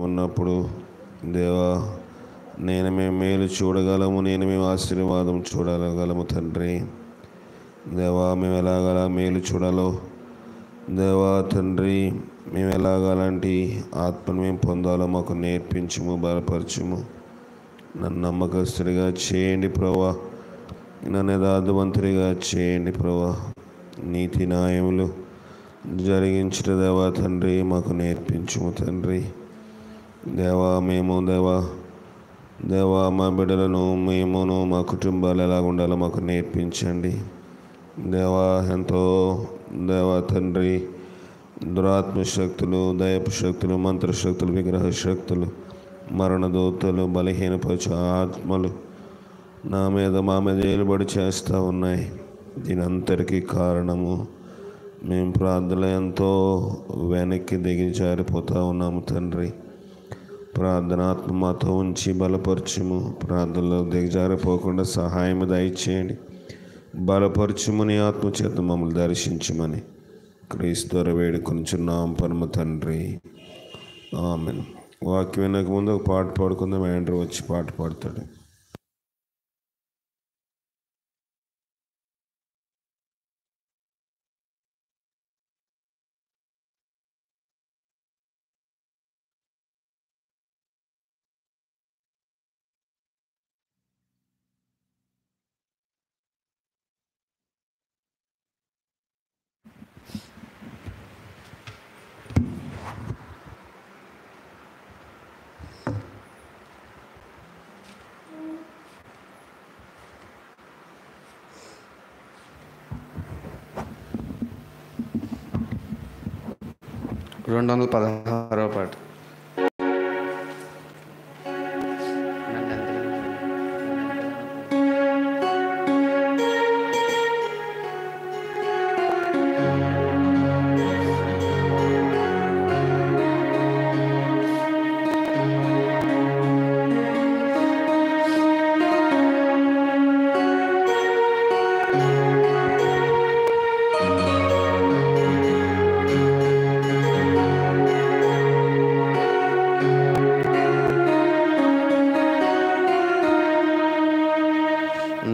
ఉన్నప్పుడు దేవా నేను మేము మేలు చూడగలము, నేను మేము ఆశీర్వాదం చూడగలము తండ్రి. దేవా మేము ఎలాగలా మేలు చూడాలో దేవా తండ్రి, మేము ఎలాగలాంటి ఆత్మను మేము పొందాలో మాకు నేర్పించుము, బలపరచుము. నన్ను నమ్మకస్తుడిగా చేయండి ప్రభా, నన్ను యథార్థవంతుడిగా చేయండి ప్రభా. నీతి న్యాయములు జరిగించిన దేవా తండ్రి మాకు నేర్పించుము తండ్రి. దేవా మేము దేవా మా బిడ్డలను మేమును మా కుటుంబాలు ఎలా ఉండాలో మాకు నేర్పించండి దేవా. ఎంతో దేవా తండ్రి దురాత్మ శక్తులు, దయపు శక్తులు, మంత్రశక్తులు, విగ్రహ శక్తులు, మరణదూతలు, బలహీనపరచు ఆత్మలు నా మీద మా మీద ఏలుబడి చేస్తూ ఉన్నాయి. దీని అంతటికీ కారణము మేము ప్రార్థనలో ఎంతో వెనక్కి దిగజారిపోతూ ఉన్నాము తండ్రి. ప్రార్థనాత్మ మాతో ఉంచి బలపరచుము. ప్రార్థనలో దిగజారిపోకుండా సహాయం దయచేయండి. బలపరచుము, నీ ఆత్మ చేత మమ్మల్ని దర్శించమని క్రీస్తు వేడుకొనుచున్నాం పరమ తండ్రి, ఆమేన్. వాక్యం వినక ముందు ఒక పాట పాడుకుందాం. యాండ్రూ వచ్చి పాట పాడతాడు. పాట.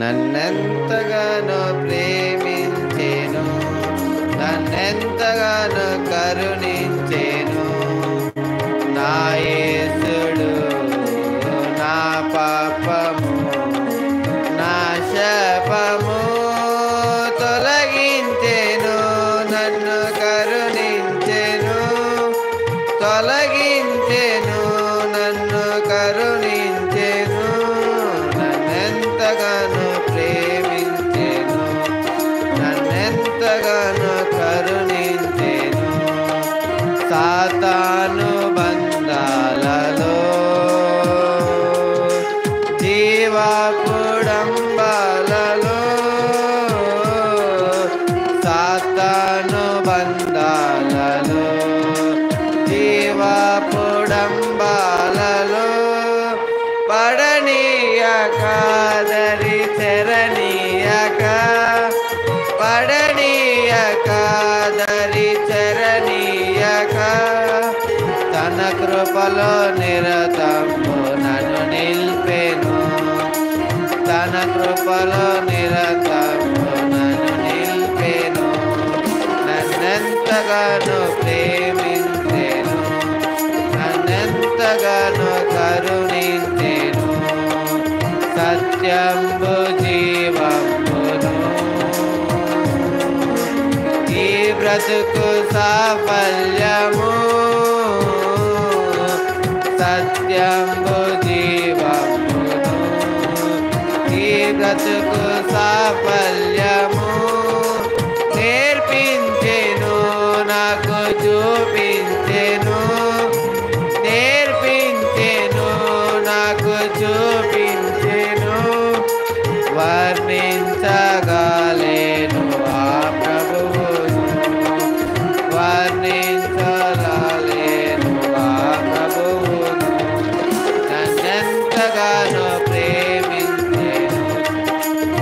నన్నెంతగానో ప్రేమించెను, నన్నెంతగానో కరుణించెను నా యేసుడు. నా పాపము నా శాపము తొలగించెను, నన్ను కరుణించెను, తొలగించెను, నన్ను కరుణించెను. నన్నెంతగానో ప్రేమించెను, నన్నెంతగానో కరుణించెను. సాతాను బంధాలలో జీవపుడంబాలలో, సాతాను బంధాలలో జీవపుడంబాలలో పడనీయక, దరి చెరనీయక, పడనీయక, దరి చెరనీయక, తన కృపలో నిరతము నన్ను నిల్పెను, తన కృపలో నిరతము నన్ను నిల్పెను. నన్నెంతగానో ప్రేమించెను, నన్నెంతగానో కరుణించెను. సత్యంబు జీవంబును ఈ బ్రతుకు సాఫల్యము, సత్యంబు జీవంబును ఈ బ్రతుకు సాఫల్యము. నేర్పించెను నాకు చూపించెను, నేర్పించెను నాకు చూపించెను. వర్ణించగలేను ఆ ప్రభువును, వర్ణించగలేను ఆ ప్రభువును. నన్నెంతగానో ప్రేమించెను,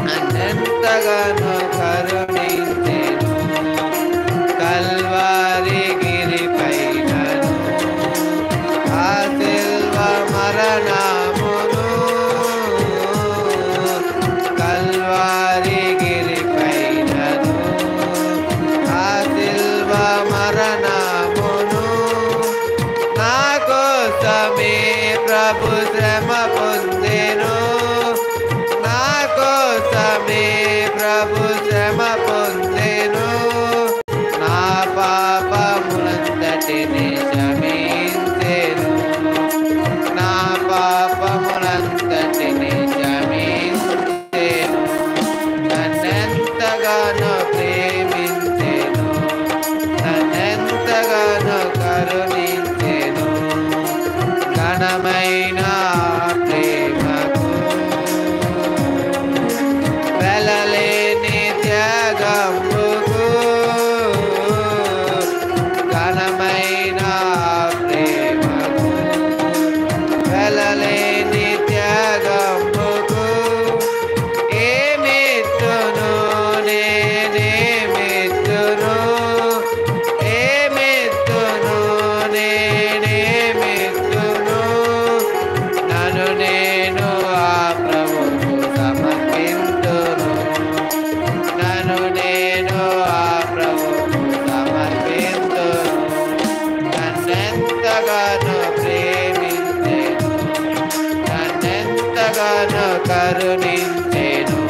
నన్నెంతగానో కరుణించెను. కల్వారి గిరిపైనను ఆశ ప్రభు శ్రమ పొందెను, నా పాపములంతటిని క్షమించెను, నా పాపములంతటిని క్షమించెను, నన్నెంతగానో ప్రేమించెను, నన్నెంతగానో కరుణించెను, ఘనమైన ప్రేమకు వెలలేని త్యాగముకు, ఘనమైన ప్రేమకు వెలలేని త్యాగముకు ఏమిత్తును నేనేమిత్తును, ఏమిత్తును నేనేమిత్తును, నన్ను నేను ఆ ప్రభువుకు సమర్పింతును, నన్ను నేను ఆ ప్రభువుకు సమర్పింతును, నన్నెంతగానో ప్రేమించెను, నన్నెంతగానో కరుణించెను,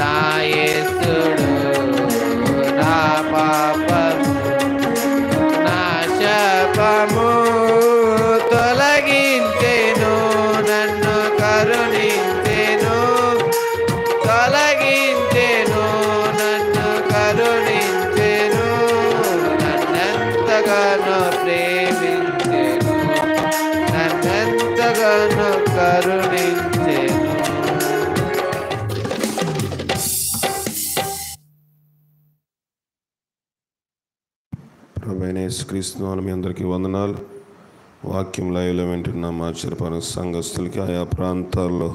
నా యేసుడు నా పాపము నా శాపము తొలగించెను, నన్ను కరుణించెను, తొలగించెను, నన్ను కరుణించెను, నన్నెంతగానో ప్రేమించెను, నన్నెంతగానో కరుణించెను. ప్రభువైన యేసుక్రీస్తు నామమున మీ అందరికీ వందనాలు. వాక్యం లైవ్లో వింటున్న మా చిరపన సంఘస్థులకి, ఆయా ప్రాంతాల్లో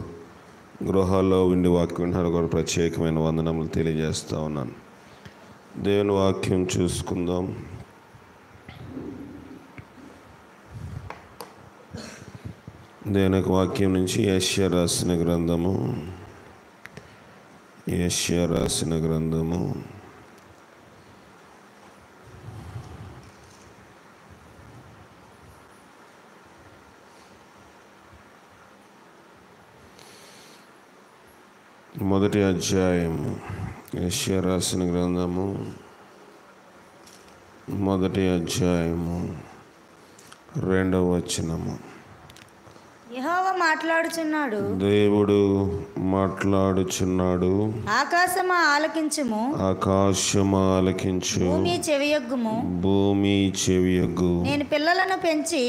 గృహాల్లో ఉండి వాక్యం వింటున్న కూడా ప్రత్యేకమైన వందనములు తెలియజేస్తూ ఉన్నాను. దేవుని వాక్యం చూసుకుందాం. దేవుని యొక్క వాక్యం నుంచి యెషయా రాసిన గ్రంథము, యెషయా రాసిన గ్రంథము 1వ అధ్యాయము, యెషయా రాసిన గ్రంథము 1వ అధ్యాయము 2వ వచనము. యెహోవా మాట్లాడుచున్నాడు, దేవుడు మాట్లాడుచున్నాడు, ఆకాశమా ఆలకించుము, ఆకాశము ఆలకించు, భూమి చెవియొగ్గుము, భూమి చెవియొగ్గు. నేను పిల్లలను పెంచి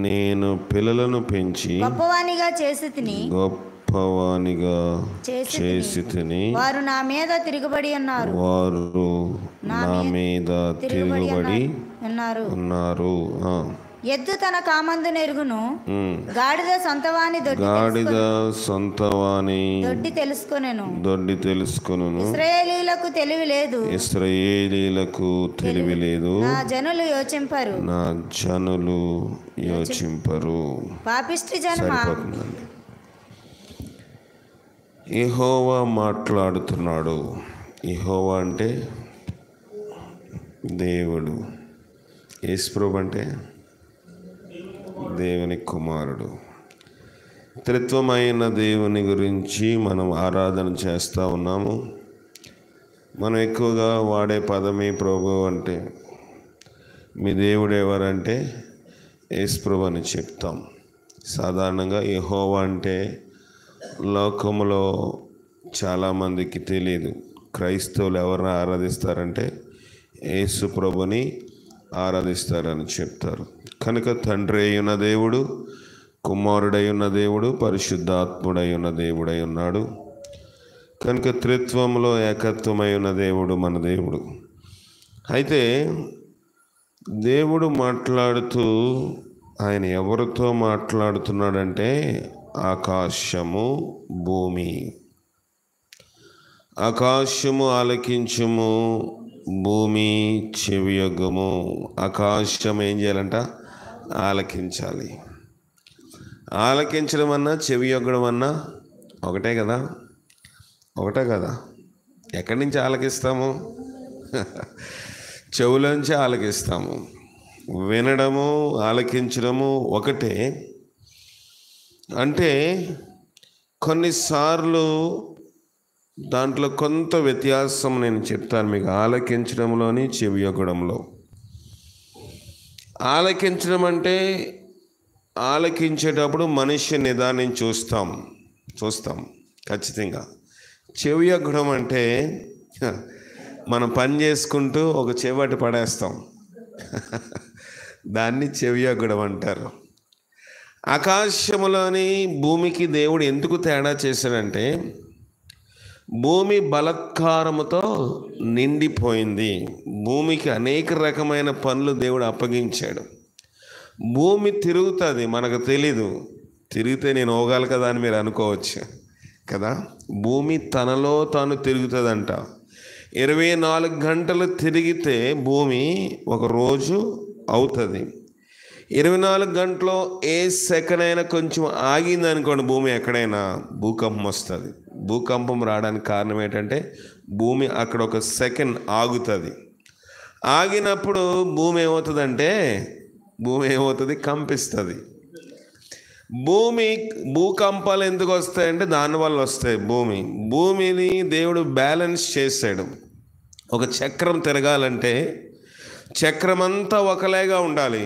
నేను పిల్లలను పెంచి గొప్పవానిగా చేసి తిని, గొప్పవానిగా చేసి తిని, వారు నా మీద తిరుగుబడి ఉన్నారు, వారు నా మీద తిరుగుబడి ఉన్నారు. ఎద్దు తన కామందును ఎరుగును, గాడిద సొంతవాని దొడ్డి తెలుసుకొనెను. ఇశ్రాయేలీయులకు తెలివి లేదు, నా జనులు యోచింపరు. పాపిష్టి జనమా, యెహోవా మాట్లాడుతున్నాడు. యెహోవా అంటే దేవుడు, యేసుప్రభు అంటే దేవుని కుమారుడు. త్రిత్వమైన దేవుని గురించి మనం ఆరాధన చేస్తూ ఉన్నాము. మనం ఎక్కువగా వాడే పదమే ప్రభు. అంటే మీ దేవుడు ఎవరంటే యేసుప్రభు అని చెప్తాం. సాధారణంగా యెహోవా అంటే లోకములో చాలామందికి తెలియదు. క్రైస్తవులు ఎవరిని ఆరాధిస్తారంటే యేసు ప్రభుని ఆరాధిస్తారని చెప్తారు. కనుక తండ్రి అయ్యున్న దేవుడు, కుమారుడై ఉన్న దేవుడు, పరిశుద్ధాత్ముడై ఉన్న దేవుడై ఉన్నాడు. కనుక త్రిత్వంలో ఏకత్వమై ఉన్న దేవుడు మన దేవుడు. అయితే దేవుడు మాట్లాడుతూ ఆయన ఎవరితో మాట్లాడుతున్నాడంటే ఆకాశము, భూమి. ఆకాశము ఆలకించుము, భూమి చెవియొగ్గుము. ఆకాశం ఏం చేయాలంట? ఆలకించాలి. ఆలకించడం అన్నా చెవియొగ్గడం అన్నా ఒకటే కదా? ఒకటే కదా? ఎక్కడి నుంచి ఆలకిస్తాము? చెవులోంచి ఆలకిస్తాము. వినడము, ఆలకించడము ఒకటే. అంటే కొన్నిసార్లు దాంట్లో కొంత వ్యత్యాసం నేను చెప్తాను మీకు. ఆలకించడంలోని చెవియొగ్గడంలో. ఆలకించడం అంటే ఆలకించేటప్పుడు మనిషి నిదానం చూస్తాం ఖచ్చితంగా. చెవియొగ్గడం అంటే మనం పని చేసుకుంటూ ఒక చెవి పడేస్తాం. దాన్ని చెవియొగ్గడం అంటారు. ఆకాశములోని భూమికి దేవుడు ఎందుకు తేడా చేశాడంటే, భూమి బలత్కారముతో నిండిపోయింది. భూమికి అనేక రకమైన పనులు దేవుడు అప్పగించాడు. భూమి తిరుగుతుంది, మనకు తెలీదు. తిరిగితే నేను ఓగాలి కదా అని మీరు అనుకోవచ్చు కదా. భూమి తనలో తాను తిరుగుతుందంట. 24 గంటలు తిరిగితే భూమి ఒక రోజు అవుతుంది. 24 గంటలో ఏ సెకండ్ అయినా కొంచెం ఆగింది అనుకోండి, భూమి ఎక్కడైనా భూకంపం వస్తుంది. భూకంపం రావడానికి కారణం ఏంటంటే భూమి అక్కడ ఒక సెకండ్ ఆగుతుంది. ఆగినప్పుడు భూమి ఏమవుతుంది? కంపిస్తుంది. భూకంపాలు ఎందుకు వస్తాయంటే దానివల్ల వస్తాయి. భూమిని దేవుడు బ్యాలెన్స్ చేశాడు. ఒక చక్రం తిరగాలంటే చక్రం అంతా ఒకలాగా ఉండాలి.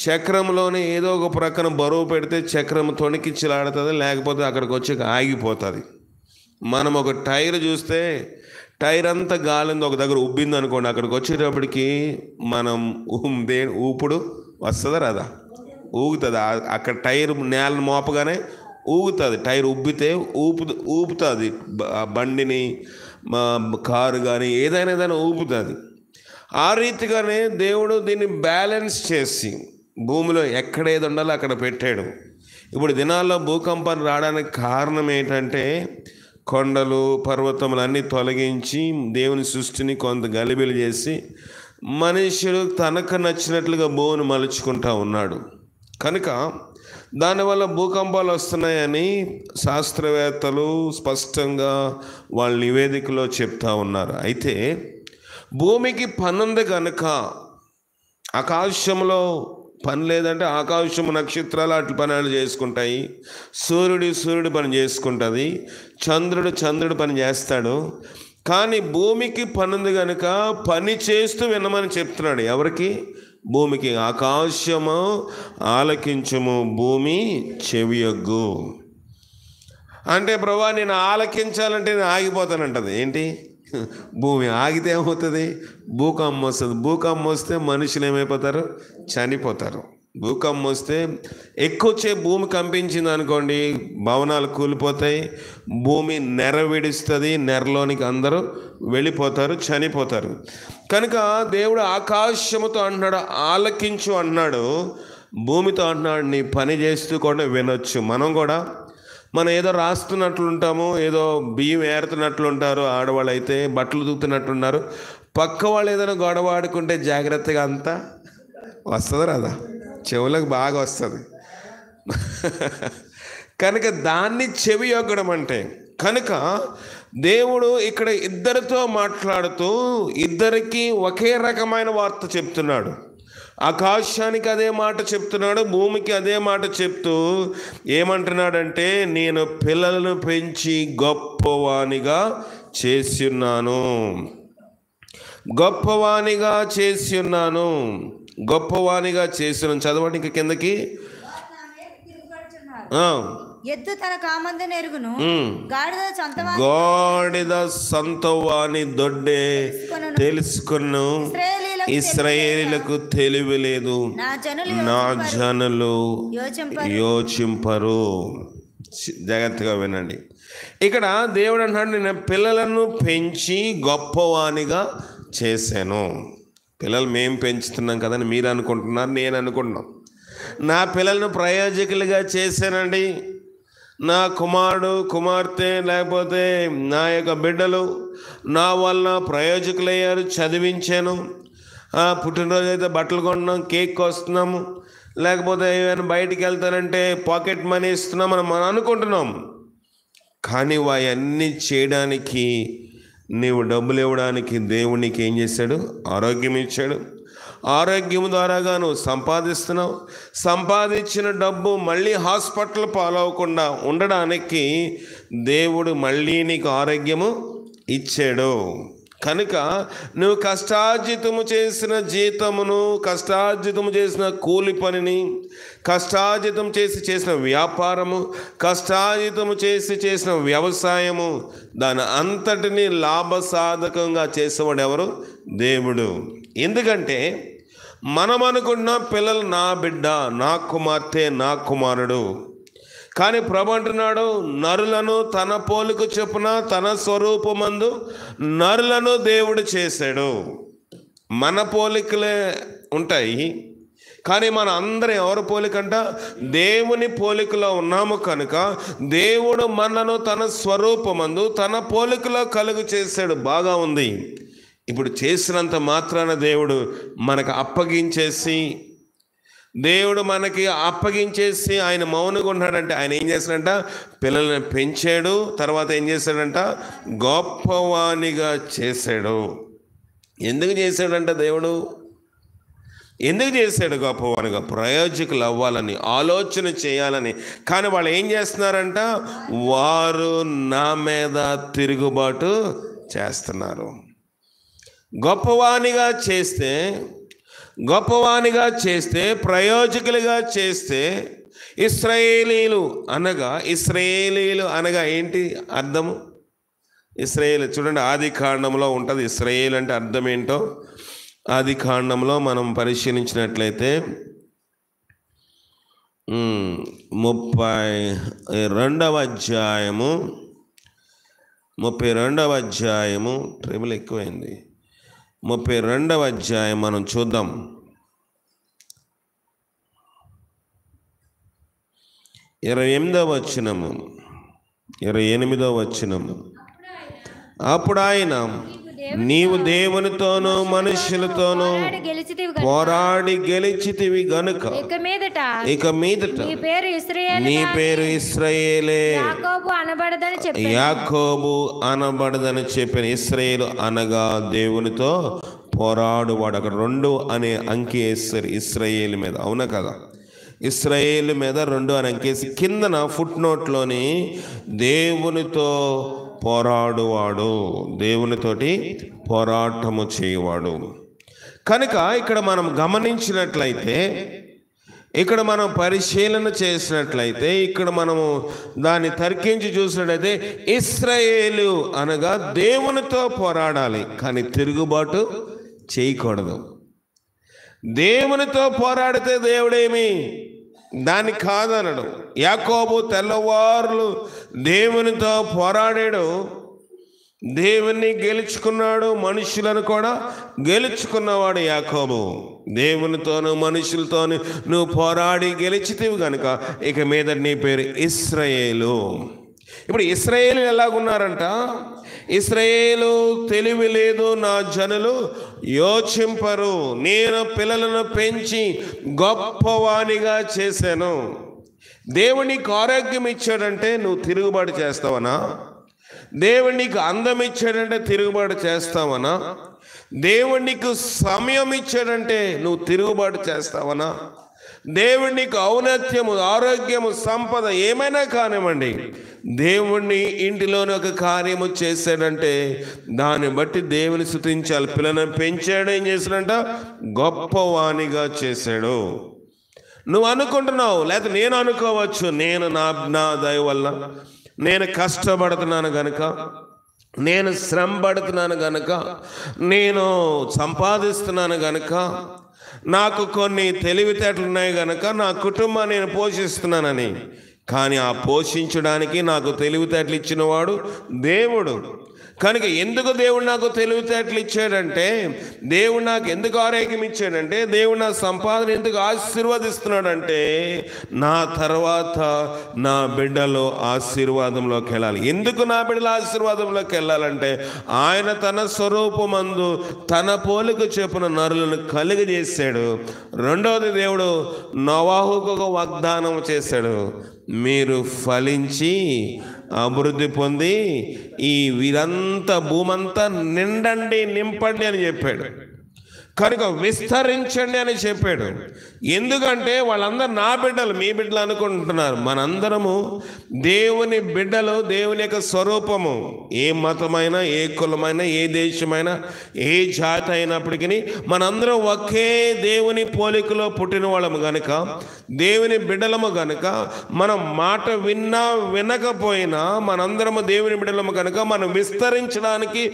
చక్రంలోనే ఏదో ఒక ప్రక్కన బరువు పెడితే చక్రం తొణికిచ్చిలాడుతుంది, లేకపోతే అక్కడికి వచ్చి ఆగిపోతుంది. మనం ఒక టైర్ చూస్తే టైర్ అంతా గాలింది, ఒక దగ్గర ఉబ్బింది అనుకోండి, అక్కడికి వచ్చేటప్పటికి మనం ఊపుడు వస్తుందా రాదా? ఊగుతుంది. అక్కడ టైర్ నేలను మోపగానే ఊగుతుంది. టైర్ ఉబ్బితే ఊపుతుంది. బండిని, కారు కానీ ఏదైనా ఊపుతుంది. ఆ రీతిగానే దేవుడు దీన్ని బ్యాలెన్స్ చేసి భూమిలో ఎక్కడ ఏది ఉండాలో అక్కడ పెట్టాడు. ఇప్పుడు దినాల్లో భూకంపాలు రావడానికి కారణం ఏంటంటే కొండలు, పర్వతములు అన్నీ తొలగించి దేవుని సృష్టిని కొంత గలిబిలి చేసి మనుషులు తనకు నచ్చినట్లుగా భూమిని మలుచుకుంటూ ఉన్నాడు. కనుక దానివల్ల భూకంపాలు వస్తున్నాయని శాస్త్రవేత్తలు స్పష్టంగా వాళ్ళ నివేదికలో చెప్తా ఉన్నారు. అయితే భూమికి పనుంది కనుక, ఆకాశంలో పని లేదంటే ఆకాశము నక్షత్రాలు అట్ల పనులు చేసుకుంటాయి. సూర్యుడు పని చేసుకుంటుంది. చంద్రుడు పని చేస్తాడు. కానీ భూమికి పనుంది కనుక పని చేస్తూ వినమని చెప్తున్నాడు. ఎవరికి? భూమికి. ఆకాశము ఆలకించుము, భూమి చెవియొగ్గు. అంటే ప్రభా నేను ఆలకించాలంటే నేను ఆగిపోతానంటది. ఏంటి? భూమి ఆగితే ఏమవుతుంది? భూకంపం వస్తుంది. భూకంపం వస్తే మనుషులు ఏమైపోతారు? చనిపోతారు. భూకంపం వస్తే ఎక్కువ భూమి కంపించింది అనుకోండి, భవనాలు కూలిపోతాయి, భూమి నెర విడుస్తుంది, నెరలోనికి అందరూ వెళ్ళిపోతారు, చనిపోతారు. కనుక దేవుడు ఆకాశముతో అంటున్నాడు, ఆలకించు అంటున్నాడు. భూమితో అంటున్నాడు, నీ పని చేస్తూ కూడా వినొచ్చు. మనం ఏదో రాస్తున్నట్లుంటాము, ఏదో బియ్యం ఏరుతున్నట్లుంటారు. ఆడవాళ్ళు అయితే బట్టలు దూకుతున్నట్లున్నారు. పక్క వాళ్ళు ఏదైనా గొడవ ఆడుకుంటే జాగ్రత్తగా అంతా వస్తుంది రాదా? చెవులకు బాగా వస్తుంది. కనుక దాన్ని చెవియొగ్గడం అంటే, కనుక దేవుడు ఇక్కడ ఇద్దరితో మాట్లాడుతూ ఇద్దరికి ఒకే రకమైన వార్త చెప్తున్నాడు. ఆకాశానికి అదే మాట చెప్తున్నాడు, భూమికి అదే మాట చెప్తూ ఏమంటున్నాడంటే, నేను పిల్లలను పెంచి గొప్పవానిగా చేస్తున్నాను. చదవండి ఇంకా కిందకి. ఎద్దు తన కామందును ఎరుగును, గాడిద సంతవాని దొడ్డే తెలుసుకును, ఇశ్రాయేలీయులకు తెలివి లేదు, నా జనులు యోచింపరు. జాగ్రత్తగా వినండి. ఇక్కడ దేవుడు అంటున్నాడు, నేను పిల్లలను పెంచి గొప్పవానిగా చేశాను. పిల్లలు మేము పెంచుతున్నాం కదని మీరు అనుకుంటున్నారు, నేను అనుకుంటున్నాం. నా పిల్లలను ప్రయోజకులుగా చేశానండి. నా కుమారుడు, కుమార్తె, లేకపోతే నా యొక్క బిడ్డలు నా వల్ల ప్రయోజకులయ్యారు, చదివించాను. పుట్టినరోజు అయితే బట్టలు కొంటున్నాం, కేక్ వస్తున్నాము, లేకపోతే ఏమైనా బయటికి వెళ్తానంటే పాకెట్ మనీ ఇస్తున్నాం మనం అనుకుంటున్నాం. కానీ అవన్నీ చేయడానికి, నీవు డబ్బులు ఇవ్వడానికి దేవునికి ఏం చేశాడు? ఆరోగ్యం ఇచ్చాడు. ఆరోగ్యం ద్వారాగా నువ్వు సంపాదిస్తున్నావు. సంపాదించిన డబ్బు మళ్ళీ హాస్పిటల్ పాలవకుండా ఉండడానికి దేవుడు మళ్ళీ నీకు ఆరోగ్యము ఇచ్చాడు. కనుక నువ్వు కష్టార్జితము చేసిన జీతమును, కష్టార్జితము చేసిన కూలి పనిని, కష్టార్జితం చేసిన వ్యాపారము, కష్టార్జితము చేసిన వ్యవసాయము, దాని అంతటిని లాభసాధకంగా చేసేవాడు ఎవరు? దేవుడు. ఎందుకంటే మనం అనుకున్న పిల్లలు నా బిడ్డ, నా కుమార్తె, నా కుమారుడు. కానీ ప్రభు అంటున్నాడు, నరులను తన పోలిక చొప్పున తన స్వరూపమందు నరులను దేవుడు చేశాడు. మన పోలికలే ఉంటాయి, కానీ మన అందరం ఎవరి పోలికంట? దేవుని పోలికలో ఉన్నాము కనుక దేవుడు మనను తన స్వరూపమందు తన పోలికలో కలుగు చేశాడు. బాగా ఉంది. ఇప్పుడు చేసినంత మాత్రాన దేవుడు మనకు అప్పగించేసి ఆయన మౌనంగా ఉన్నాడంటే ఆయన ఏం చేశాడంట? పిల్లల్ని పెంచాడు. తర్వాత ఏం చేశాడంట? గొప్పవానిగా చేశాడు. ఎందుకు చేశాడంట దేవుడు? ఎందుకు చేశాడు గొప్పవానిగా? ప్రయోజకులు అవ్వాలని, ఆలోచన చేయాలని. కానీ వాళ్ళు ఏం చేస్తున్నారంట? వారు నా మీద తిరుగుబాటు చేస్తున్నారు. గొప్పవానిగా ప్రయోజకులుగా చేస్తే ఇశ్రాయేలీలు అనగా ఏంటి అర్థము? ఇశ్రాయేలు చూడండి, ఆది కాండంలో ఉంటుంది. ఇశ్రాయేలు అంటే అర్థం ఏంటో ఆది కాండంలో మనం పరిశీలించినట్లయితే 32వ అధ్యాయము ట్రిబుల్ ఎక్కువైంది. 32వ అధ్యాయం మనం చూద్దాం. 28వ వచనము. అప్పుడు ఆయన, నీవు దేవునితోనూ మనుషులతోనూ పోరాడి గెలిచితివి గనుక ఇక మీదట నీ పేరు ఇశ్రాయేలే, యాకోబు అనబడదని చెప్పిన. ఇశ్రాయేలు అనగా దేవునితో పోరాడువాడు. అక్కడ 2 అనే అంకె వేస్తారు ఇశ్రాయేలు మీద. అవునా కదా? ఇశ్రాయేలు మీద 2 అని అంకేసి కిందన ఫుట్ నోట్లోని దేవునితో పోరాడువాడు, దేవునితోటి పోరాటము చేయవాడు. కనుక ఇక్కడ మనం గమనించినట్లయితే, ఇక్కడ మనం పరిశీలన చేసినట్లయితే, ఇక్కడ మనము దాన్ని తర్కించి చూసినట్లయితే ఇశ్రాయేలు అనగా దేవునితో పోరాడాలి, కానీ తిరుగుబాటు చేయకూడదు. దేవునితో పోరాడితే దేవుడేమి దాన్ని కాదనడు. యాకోబు తెల్లవారులు దేవునితో పోరాడాడు, దేవుణ్ణి గెలుచుకున్నాడు, మనుషులను కూడా గెలుచుకున్నవాడు యాకోబు. దేవునితోనూ మనుషులతోనూ నువ్వు పోరాడి గెలిచితివి కనుక ఇక మీద నీ పేరు ఇశ్రాయేలు. ఇప్పుడు ఇశ్రాయేలు ఎలాగున్నారంట? ఇశ్రాయేలు తెలివి లేదు, నా జనులు యోచింపరు. నేను పిల్లలను పెంచి గొప్పవానిగా చేశాను. దేవునికి ఆరోగ్యం ఇచ్చాడంటే నువ్వు తిరుగుబాటు చేస్తావనా? దేవునికి అందం ఇచ్చాడంటే తిరుగుబాటు చేస్తావనా? దేవునికి సమయం ఇచ్చాడంటే నువ్వు తిరుగుబాటు చేస్తావనా? దేవునికి ఔన్నత్యము, ఆరోగ్యము, సంపద ఏమైనా కానివ్వండి, దేవుణ్ణి ఇంటిలోని ఒక కార్యము చేశాడంటే దాన్ని బట్టి దేవుని స్తుతించాలి. పిల్లలను పెంచాడు, ఏం చేశాడంట? గొప్పవానిగా చేశాడు. నువ్వు అనుకుంటున్నావు, లేకపోతే నేను అనుకోవచ్చు, నేను నా దయ వల్ల నేను కష్టపడుతున్నాను గనుక, నేను శ్రమ పడుతున్నాను గనుక, నేను సంపాదిస్తున్నాను గనుక, నాకు కొన్ని తెలివితేటలు ఉన్నాయి గనుక నా కుటుంబాన్ని నేను పోషిస్తున్నానని. కానీ ఆ పోషించడానికి నాకు తెలివితేటలు ఇచ్చినవాడు దేవుడు. కనుక ఎందుకు దేవుడు నాకు తెలివితేటలు ఇచ్చాడంటే, దేవుడు నాకు ఎందుకు ఆరోగ్యం ఇచ్చాడంటే, దేవుడు నా సంపాదన ఎందుకు ఆశీర్వదిస్తున్నాడంటే నా తర్వాత నా బిడ్డలో ఆశీర్వాదంలోకి వెళ్ళాలి. ఎందుకు నా బిడ్డల ఆశీర్వాదంలోకి వెళ్ళాలంటే ఆయన తన స్వరూపమందు తన పోలిక చొప్పున నరులను కలుగజేశాడు. రెండవది, దేవుడు నోవాహుకు ఒక వాగ్దానం చేశాడు, మీరు ఫలించి అభివృద్ధి పొంది ఈ వీరంతా భూమంతా నిండండి, నింపండి అని చెప్పాడు. కనుక విస్తరించండి అని చెప్పాడు. ఎందుకంటే వాళ్ళందరూ నా బిడ్డలు, మీ బిడ్డలు అనుకుంటున్నారు. మనందరము దేవుని బిడ్డలు, దేవుని యొక్క స్వరూపము. ఏ మతమైనా, ఏ కులమైనా, ఏ దేశమైనా, ఏ జాతి అయినప్పటికీ మనందరం ఒకే దేవుని పోలికలో పుట్టిన వాళ్ళము గనుక, దేవుని బిడ్డలము గనుక, మనం మాట విన్నా వినకపోయినా మనందరము దేవుని బిడ్డలము కనుక మనం విస్తరించడానికి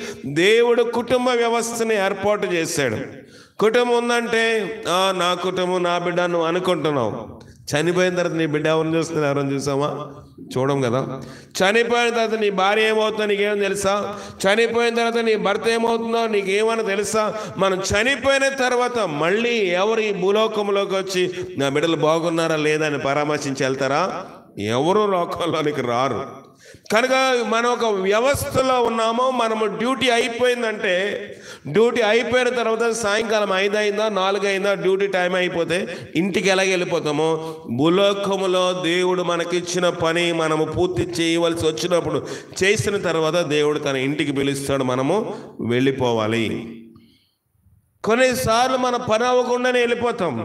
దేవుడు కుటుంబ వ్యవస్థని ఏర్పాటు చేశాడు. కుటుంబం ఉందంటే నా కుటుంబం, నా బిడ్డ నువ్వు అనుకుంటున్నావు. చనిపోయిన తర్వాత నీ బిడ్డ ఎవరిని చూస్తున్నా, ఎవరైనా చూసామా? చూడం కదా. చనిపోయిన తర్వాత నీ భార్య ఏమవుతుందో నీకేమో తెలుసా? చనిపోయిన తర్వాత నీ భర్త ఏమవుతుందో నీకేమని తెలుసా? మనం చనిపోయిన తర్వాత మళ్ళీ ఎవరు ఈ భూలోకంలోకి వచ్చి నా బిడ్డలు బాగున్నారా లేదా అని పరామర్శించి వెళ్తారా? ఎవరు లోకంలోనికి రారు. కనుక మనం ఒక వ్యవస్థలో ఉన్నామో, మనము డ్యూటీ అయిపోయిందంటే, డ్యూటీ అయిపోయిన తర్వాత సాయంకాలం 5 అయిందా 4 అయిందా డ్యూటీ టైం అయిపోతే ఇంటికి ఎలాగ వెళ్ళిపోతామో, భూలోకములో దేవుడు మనకిచ్చిన పని మనము పూర్తి చేయవలసి వచ్చినప్పుడు చేసిన తర్వాత దేవుడు తన ఇంటికి పిలుస్తాడు, మనము వెళ్ళిపోవాలి. కొన్నిసార్లు మన పని అవ్వకుండానే వెళ్ళిపోతాం.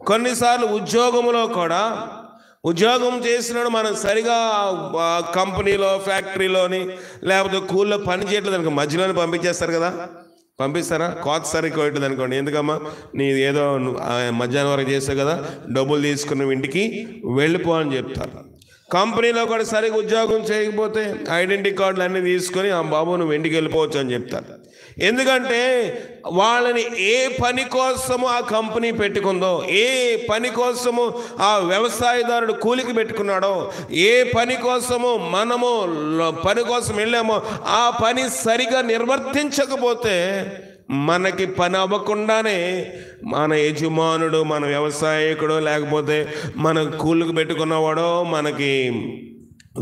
కొన్నిసార్లు ఉద్యోగంలో కూడా ఉద్యోగం చేసినాడు మనం సరిగా కంపెనీలో, ఫ్యాక్టరీలోని లేకపోతే కూల్లో పని చేయట్లేదు అనుకో, మధ్యలోనే పంపించేస్తారు కదా. పంపిస్తారా? కోత సరిగ్గా కొట్టదు అనుకోండి, ఎందుకమ్మా నీ ఏదో మధ్యాహ్నం వరకు చేస్తావు కదా, డబ్బులు తీసుకుని ఇంటికి వెళ్ళిపో అని చెప్తారు. కంపెనీలో కూడా సరిగ్గా ఉద్యోగం చేయకపోతే ఐడెంటిటీ కార్డులు అన్నీ తీసుకొని బాబు నువ్వు ఇంటికి వెళ్ళిపోవచ్చు అని చెప్తారు. ఎందుకంటే వాళ్ళని ఏ పని కోసము ఆ కంపెనీ పెట్టుకుందో, ఏ పని కోసము ఆ వ్యవసాయదారుడు కూలికి పెట్టుకున్నాడో, ఏ పని కోసము మనము పని కోసం వెళ్ళామో ఆ పని సరిగా నిర్వర్తించకపోతే మనకి పని అవ్వకుండానే మన యజమానుడు, మన వ్యవసాయకుడు, లేకపోతే మన కూలికి పెట్టుకున్నవాడో, మనకి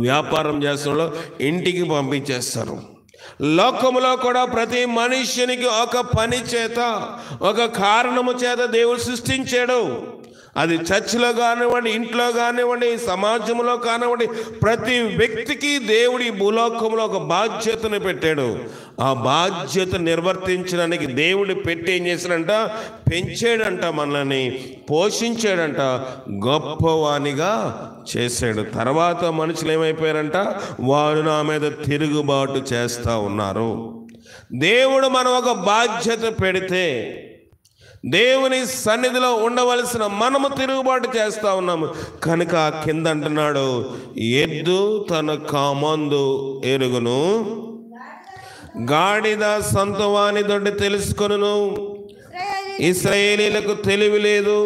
వ్యాపారం చేస్తున్నాడో ఇంటికి పంపించేస్తారు. లోకములో కూడా ప్రతి మనుష్యునికి ఒక పని చేత, ఒక కారణము చేత దేవుడు సృష్టించాడు. అది చర్చిలో కానివ్వండి, ఇంట్లో కానివ్వండి, సమాజంలో కానివ్వండి, ప్రతి వ్యక్తికి దేవుడి భూలోకంలో ఒక బాధ్యతను పెట్టాడు. ఆ బాధ్యత నిర్వర్తించడానికి దేవుడు పెట్టి ఏం చేశాడంట? పెంచాడంట, మనల్ని పోషించాడంట, గొప్పవానిగా చేశాడు. తర్వాత మనుషులు ఏమైపోయారంట? వారు నా మీద తిరుగుబాటు చేస్తూ ఉన్నారు. దేవుడు మనం ఒక బాధ్యత పెడితే దేవుని సన్నిధిలో ఉండవలసిన మనము తిరుగుబాటు చేస్తూ ఉన్నాము కనుక కింద అంటున్నాడు, ఎద్దు తన కామందు ఎరుగును, గాడిద సొంతవాని దొడ్డి తెలుసుకొనును. ఇశ్రాయేలీలకు తెలివి లేదు,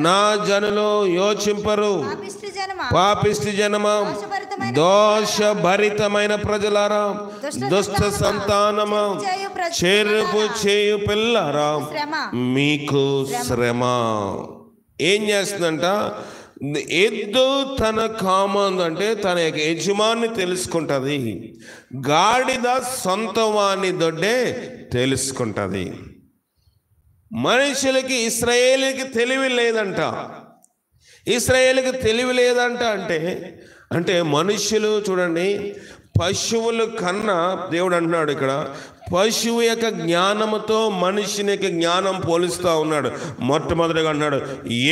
నా జనులు యోచింపరు. పాపిష్టి జనమా, దోషభరితమైన ప్రజలారా, దుష్ట సంతానమా, చెరుపు చేయు పిల్లరా, మీకు శ్రమ. ఏం చేస్తుందంట? ఎద్దు తన కామందు అంటే తన యొక్క యజమాన్ని తెలుసుకుంటుంది, గాడిద సొంతవాని దొడ్డే తెలుసుకుంటుంది. మనుషులకి, ఇశ్రాయేలుకి తెలివి లేదంట. ఇశ్రాయేలుకి తెలివి లేదంట అంటే మనుషులు చూడండి, పశువుల కన్నా దేవుడు అంటున్నాడు ఇక్కడ, పశువు యొక్క జ్ఞానముతో మనుషుని యొక్క జ్ఞానం పోలుస్తూ ఉన్నాడు. మొట్టమొదటిగా అన్నాడు,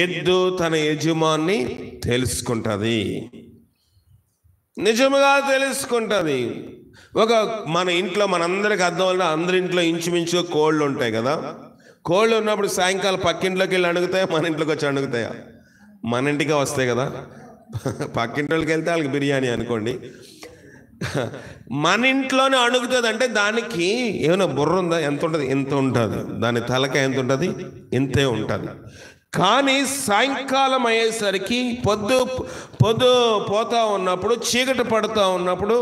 ఎద్దు తన యజమాన్ని తెలుసుకుంటుంది, నిజముగా తెలుసుకుంటుంది. మన ఇంట్లో మనందరికి అర్థం వల్ల అందరి ఇంట్లో ఇంచుమించుగా కోళ్ళు ఉంటాయి కదా. కోళ్ళు ఉన్నప్పుడు సాయంకాలం పక్కింట్లోకి వెళ్ళి అణుగుతాయా, మన ఇంట్లోకి వచ్చి అణుగుతాయా? మన ఇంటికి వస్తాయి కదా. పక్కింట్లోకి వెళ్తే వాళ్ళకి బిర్యానీ అనుకోండి, మన ఇంట్లోనే అణుగుతుంది. అంటే దానికి ఏమైనా బుర్ర ఉందా? ఎంత ఉంటుంది? ఎంత ఉంటుంది. దాని తలకాయ ఎంత ఉంటుంది? ఇంతే ఉంటుంది. కానీ సాయంకాలం అయ్యేసరికి పొద్దు పోతా ఉన్నప్పుడు, చీకటి పడుతూ ఉన్నప్పుడు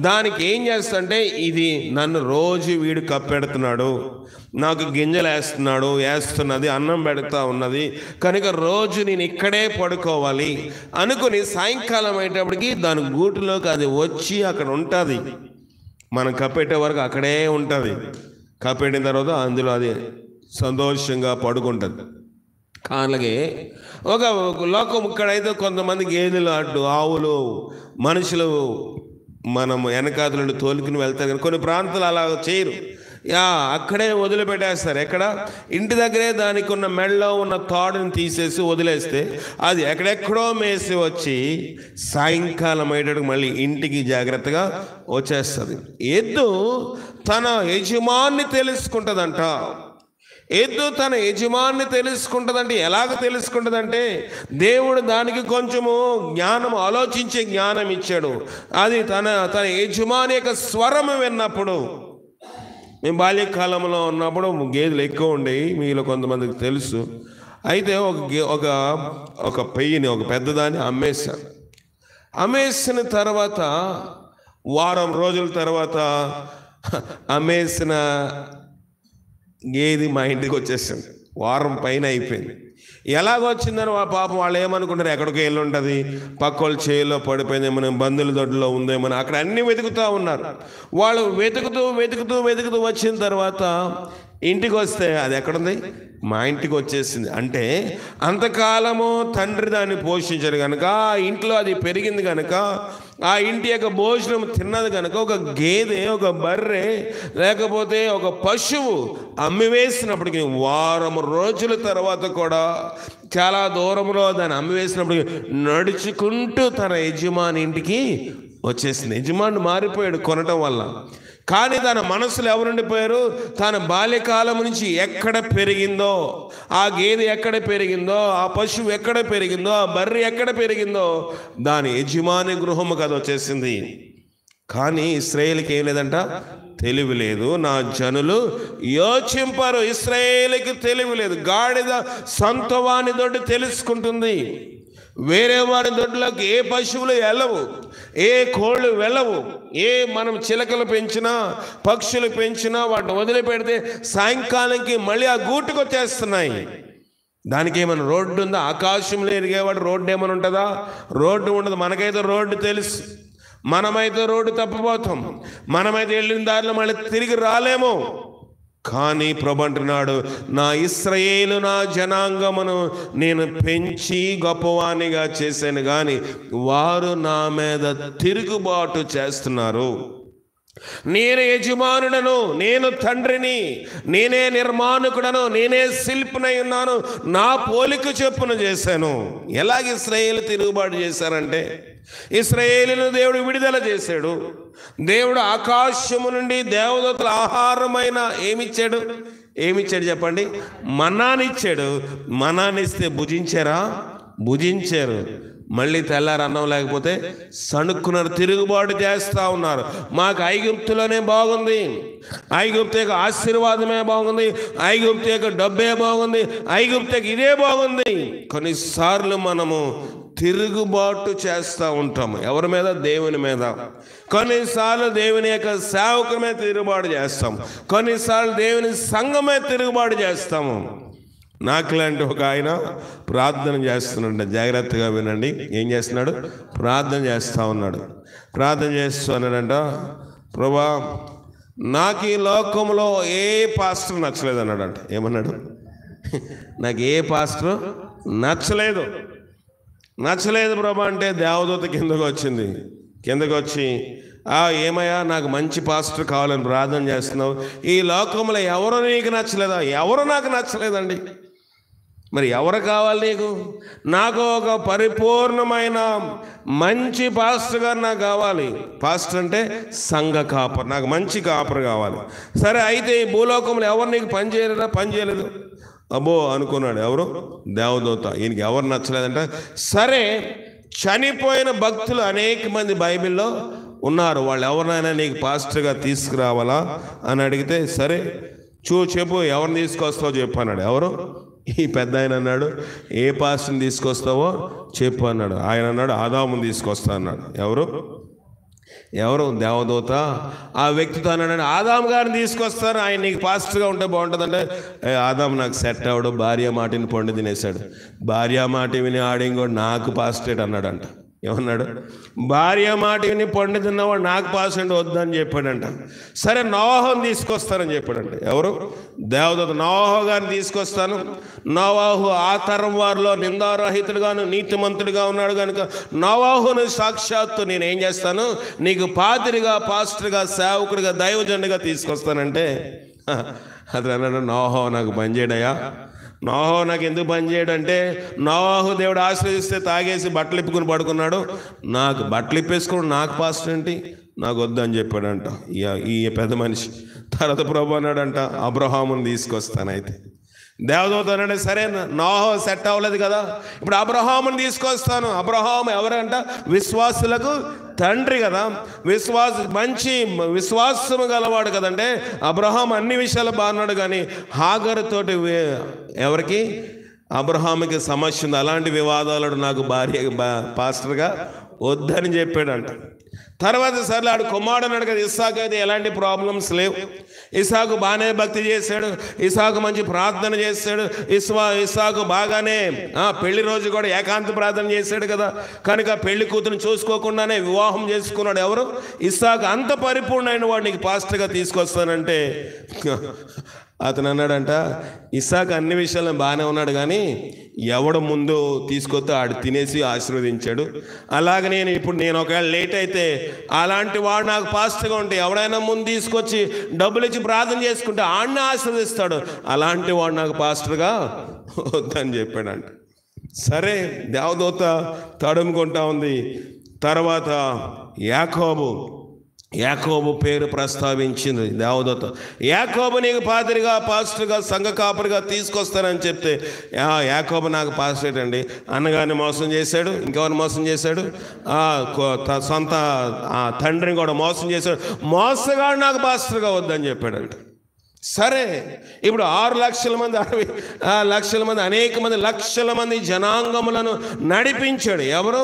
దానికి ఏం చేస్తుంటే, ఇది నన్ను రోజు వీడు కప్పెడుతున్నాడు, నాకు గింజలు వేస్తున్నది, అన్నం పెడతా ఉన్నది కనుక రోజు నేను ఇక్కడే పడుకోవాలి అనుకుని సాయంకాలం అయ్యేటప్పటికి దాని గూటిలోకి అది వచ్చి అక్కడ ఉంటుంది. మనం కప్పెట్టే వరకు అక్కడే ఉంటుంది. కప్పెట్టిన తర్వాత అందులో అది సంతోషంగా పడుకుంటుంది. అలాగే ఒక లోకం ఇక్కడైతే కొంతమంది గేదెలు అడ్డు, ఆవులు, మనుషులు మనం వెనకాతలను తోలుకుని వెళ్తారు. కానీ కొన్ని ప్రాంతాలు అలా చేయరు. అక్కడే వదిలిపెట్టేస్తారు. ఎక్కడ? ఇంటి దగ్గరే దానికి ఉన్న మెడలో ఉన్న తాడుని తీసేసి వదిలేస్తే అది ఎక్కడెక్కడో మేసి వచ్చి సాయంకాలం అయ్యేటప్పుడు మళ్ళీ ఇంటికి జాగ్రత్తగా వచ్చేస్తుంది. ఎద్దు తన యజమాన్ని తెలుసుకుంటుందంట. ఎద్దు తన యజమాన్ని తెలుసుకుంటుందంటే ఎలాగ తెలుసుకుంటుందంటే దేవుడు దానికి కొంచెము జ్ఞానం, ఆలోచించే జ్ఞానం ఇచ్చాడు. అది తన యజమాని యొక్క స్వరం విన్నప్పుడు. మేము బాల్యకాలంలో ఉన్నప్పుడు గేదెలు ఎక్కువ ఉండేవి, మీలో కొంతమందికి తెలుసు. అయితే ఒక పెయ్యిని, ఒక పెద్దదాన్ని అమ్మేశాను. అమ్మేసిన తర్వాత వారం రోజుల తర్వాత అమ్మేసిన గేది మా ఇంటికి వచ్చేసింది. వారం పైన అయిపోయింది. ఎలాగొచ్చిందని పాపం వాళ్ళు ఏమనుకుంటారు, ఎక్కడికి వెళ్ళి ఉంటుంది, పక్క వాళ్ళు చేయిలో పడిపోయిందేమో, బంధువుల దొడ్లో ఉందేమో, అక్కడ అన్నీ వెతుకుతూ ఉన్నారు. వాళ్ళు వెతుకుతూ వచ్చిన తర్వాత ఇంటికి వస్తే అది ఎక్కడుంది? మా ఇంటికి వచ్చేసింది. అంటే అంతకాలము తండ్రి దాన్ని పోషించారు కనుక, ఆ ఇంట్లో అది పెరిగింది కనుక, ఆ ఇంటి యొక్క భోజనం తిన్నది కనుక, ఒక గేదె, ఒక బర్రె, లేకపోతే ఒక పశువు అమ్మివేసినప్పటికీ వారం రోజుల తర్వాత కూడా చాలా దూరంలో దాన్ని అమ్మివేసినప్పటికీ నడుచుకుంటూ తన యజమాని ఇంటికి వచ్చేసింది. యజమాని మారిపోయాడు కొనటం వల్ల. కానీ తన మనసులో ఎవరు ఉండిపోయారు? తన బాల్యకాలం నుంచి ఎక్కడ పెరిగిందో, ఆ గేదె ఎక్కడ పెరిగిందో, ఆ పశువు ఎక్కడ పెరిగిందో, ఆ బర్రె ఎక్కడ పెరిగిందో దాని యజమాని గృహము కదా వచ్చేసింది. కానీ ఇశ్రాయేలుకి ఏం లేదంట, తెలివి లేదు. నా జనులు యోచింపరు. ఇశ్రాయేలుకి తెలివి లేదు. గాడిద సొంత వాని దొడ్డి తెలుసుకుంటుంది, వేరే వాడి దొడ్లోకి ఏ పశువులు వెళ్ళవు, ఏ కోళ్ళు వెళ్ళవు. మనం చిలకలు పెంచినా, పక్షులు పెంచినా వాటిని వదిలిపెడితే సాయంకాలంకి మళ్ళీ ఆ గూటుకు వచ్చేస్తున్నాయి. దానికి ఏమైనా రోడ్డు ఉందా? ఆకాశంలో ఎరిగేవాడు రోడ్డు ఏమైనా ఉంటుందా? రోడ్డు ఉండదు. మనకైతే రోడ్డు తెలుసు. మనమైతే రోడ్డు తప్పిపోతాం. మనమైతే వెళ్ళిన దారిలో మళ్ళీ తిరిగి రాలేము. కానీ ప్రభు అంటున్నాడు, నా ఇశ్రాయేలు, నా జనాంగమును నేను పెంచి గొప్పవానిగా చేశాను, కానీ వారు నా మీద తిరుగుబాటు చేస్తున్నారు. నేనే యజమానుడను, నేను తండ్రిని, నేనే నిర్మాణకుడను, నేనే శిల్పినై ఉన్నాను, నా పోలిక చొప్పున చేశాను. ఎలాగ ఇశ్రాయేలు తిరుగుబాటు చేశారంటే, ఇశ్రాయేలును దేవుడు విడుదల చేశాడు. దేవుడు ఆకాశము నుండి దేవదూతల ఆహారమైన ఏమిచ్చాడు చెప్పండి? మన్నానిచ్చాడు. మన్నానిస్తే భుజించారా? భుజించారు. మళ్ళీ తెల్లారు అన్నం లేకపోతే సణుక్కున్నారు, తిరుగుబాటు చేస్తూ ఉన్నారు. మాకు ఐగుప్తులోనే బాగుంది, ఐగుప్తు యొక్క ఆశీర్వాదమే బాగుంది, ఐగుప్తు యొక్క డబ్బే బాగుంది, ఐగుప్తు యొక్క ఇదే బాగుంది. కొన్నిసార్లు మనము తిరుగుబాటు చేస్తూ ఉంటాము. ఎవరి మీద? దేవుని మీద. కొన్నిసార్లు దేవుని యొక్క సేవకుమే తిరుగుబాటు చేస్తాం, కొన్నిసార్లు దేవుని సంఘమే తిరుగుబాటు చేస్తాము. నాకులాంటి ఒక ఆయన ప్రార్థన చేస్తున్నాడు. జాగ్రత్తగా వినండి. ఏం చేస్తున్నాడు? ప్రార్థన చేస్తూ ఉన్నాడు. ప్రార్థన చేస్తూ అన్నాడంట, ప్రభా నాకు ఈ లోకంలో ఏ పాస్టర్ నచ్చలేదు అన్నాడంట. ఏమన్నాడు? నాకు ఏ పాస్టర్ నచ్చలేదు ప్రభా అంటే దేవదూత కిందకు వచ్చి ఏమయ్యా, నాకు మంచి పాస్టర్ కావాలని ప్రార్థన చేస్తున్నావు, ఈ లోకంలో ఎవరు నీకు నచ్చలేదా? ఎవరు నాకు నచ్చలేదండి. మరి ఎవరు కావాలి నీకు? నాకు ఒక పరిపూర్ణమైన మంచి పాస్టర్ గారు నాకు కావాలి. పాస్టర్ అంటే సంఘ కాపర్. నాకు మంచి కాపర్ కావాలి. సరే, అయితే ఈ భూలోకంలో ఎవరు నీకు పని చేయలేదు అబ్బో అనుకున్నాడు. ఎవరు? దేవదూత. ఈయనకి ఎవరు నచ్చలేదంట. సరే, చనిపోయిన భక్తులు అనేక మంది బైబిల్లో ఉన్నారు, వాళ్ళు ఎవరినైనా నీకు పాస్టర్గా తీసుకురావాలా అని అడిగితే, సరే చెప్పు, ఎవరిని తీసుకొస్తావో చెప్పు అన్నాడు. ఎవరు? ఈ పెద్ద ఆయన అన్నాడు, ఏ పాస్టర్ని తీసుకొస్తావో చెప్పు అన్నాడు. ఆయన అన్నాడు, ఆదాముని తీసుకొస్తా అన్నాడు. ఎవరు? దేవదూత. ఆ వ్యక్తితో అన్నాడు, ఆదాము గారిని తీసుకొస్తారు, ఆయన నీకు పాస్టర్గా ఉంటే బాగుంటుందంటే, ఆదాము నాకు సెట్ అవడు, భార్య మాటిని పండు తినేశాడు, భార్య మాట విని ఆడింగోడు నాకు పాస్టరేట్ అన్నాడంట. ఏమన్నాడు? భార్య మాట విని పండు తిన్నవాడు నాకు పాసండి వద్దని చెప్పాడంట. సరే నోవాహుని తీసుకొస్తానని చెప్పాడంట. ఎవరు? దేవదూత నోవాహు గారిని తీసుకొస్తాను. నోవాహు ఆ తరం వారిలో నిందారహితుడుగాను నీతిమంతుడిగా ఉన్నాడు కనుక నోవాహును సాక్షాత్తు నేను ఏం చేస్తాను, నీకు పాదిరిగా, పాస్టర్గా, సేవకుడిగా, దైవజనుడిగా తీసుకొస్తానంటే అతను అన్నాడు, నోవాహు నాకు పని చేయడయా. నోవాహు నాకు ఎందుకు పని చేయడంటే, నోవాహు దేవుడు ఆశ్రయిస్తే తాగేసి బట్టలు ఇప్పుకుని పడుకున్నాడు, నాకు బట్టలు ఇప్పేసుకుని నాకు పాస్టర్ ఏంటి, నాకు వద్దని చెప్పాడంట ఈ పెద్ద మనిషి. తర్వాత ప్రభు అన్నాడంట, అబ్రహాముని తీసుకొస్తానైతే. దేవదూత అన్నాడు, సరే నోవాహు సెట్ అవ్వలేదు కదా, ఇప్పుడు అబ్రహాముని తీసుకొస్తాను. అబ్రహాము ఎవరంట? విశ్వాసులకు తండ్రి కదా, మంచి విశ్వాసము గలవాడు కదంటే. అబ్రహాం అన్ని విషయాలు బాగున్నాడు, కానీ హాగరుతోటి ఎవరికి? అబ్రహాముకి సమస్య ఉంది. అలాంటి వివాదాలు నాకు భార్య పాస్టర్గా వద్దని చెప్పాడంట. తర్వాత సర్లే ఆడు కుమారుడు అన్నాడు కదా, ఇస్సాకు అయితే ఎలాంటి ప్రాబ్లమ్స్ లేవు. ఇస్సాకు బాగానే భక్తి చేశాడు, ఇస్సాకు మంచి ప్రార్థన చేశాడు, ఇస్సాకు బాగానే పెళ్లి రోజు కూడా ఏకాంత ప్రార్థన చేశాడు కదా, కనుక పెళ్లి కూతురుని చూసుకోకుండానే వివాహం చేసుకున్నాడు. ఎవరు? ఇస్సాకు. అంత పరిపూర్ణమైన వాడు నీకు పాస్టర్గా తీసుకొస్తానంటే అతను అన్నాడంట, ఇస్సాకు అన్ని విషయాల్లో బాగానే ఉన్నాడు, కానీ ఎవడు ముందు తీసుకొస్తే ఆడు తినేసి ఆశీర్వదించాడు. అలాగే నేను ఒకవేళ లేట్ అయితే అలాంటి వాడు నాకు పాస్టర్గా ఉంటే, ఎవడైనా ముందు తీసుకొచ్చి డబ్బులు ఇచ్చి ప్రార్థన చేసుకుంటే ఆడిని ఆశీర్వదిస్తాడు, అలాంటి వాడు నాకు పాస్టర్గా వద్దని చెప్పాడంట. సరే దేవదూత తడుముకుంటా ఉంది. తర్వాత యాకోబు పేరు ప్రస్తావించింది దేవదూత. యాకోబు నీకు పాదిరిగా, పాస్టర్గా, సంఘ కాపరిగా తీసుకొస్తానని చెప్తే, యాకోబు నాకు పాస్టర్ అండి అన్నగారిని మోసం చేశాడు, ఇంకెవరిని మోసం చేశాడు? సొంత తండ్రిని కూడా మోసం చేశాడు, మోసగాడు నాకు పాస్టర్గా వద్దని చెప్పాడంట. సరే ఇప్పుడు 6 లక్షల మంది, 60 లక్షల మంది, అనేక మంది, లక్షల మంది జనాంగములను నడిపించాడు. ఎవరు?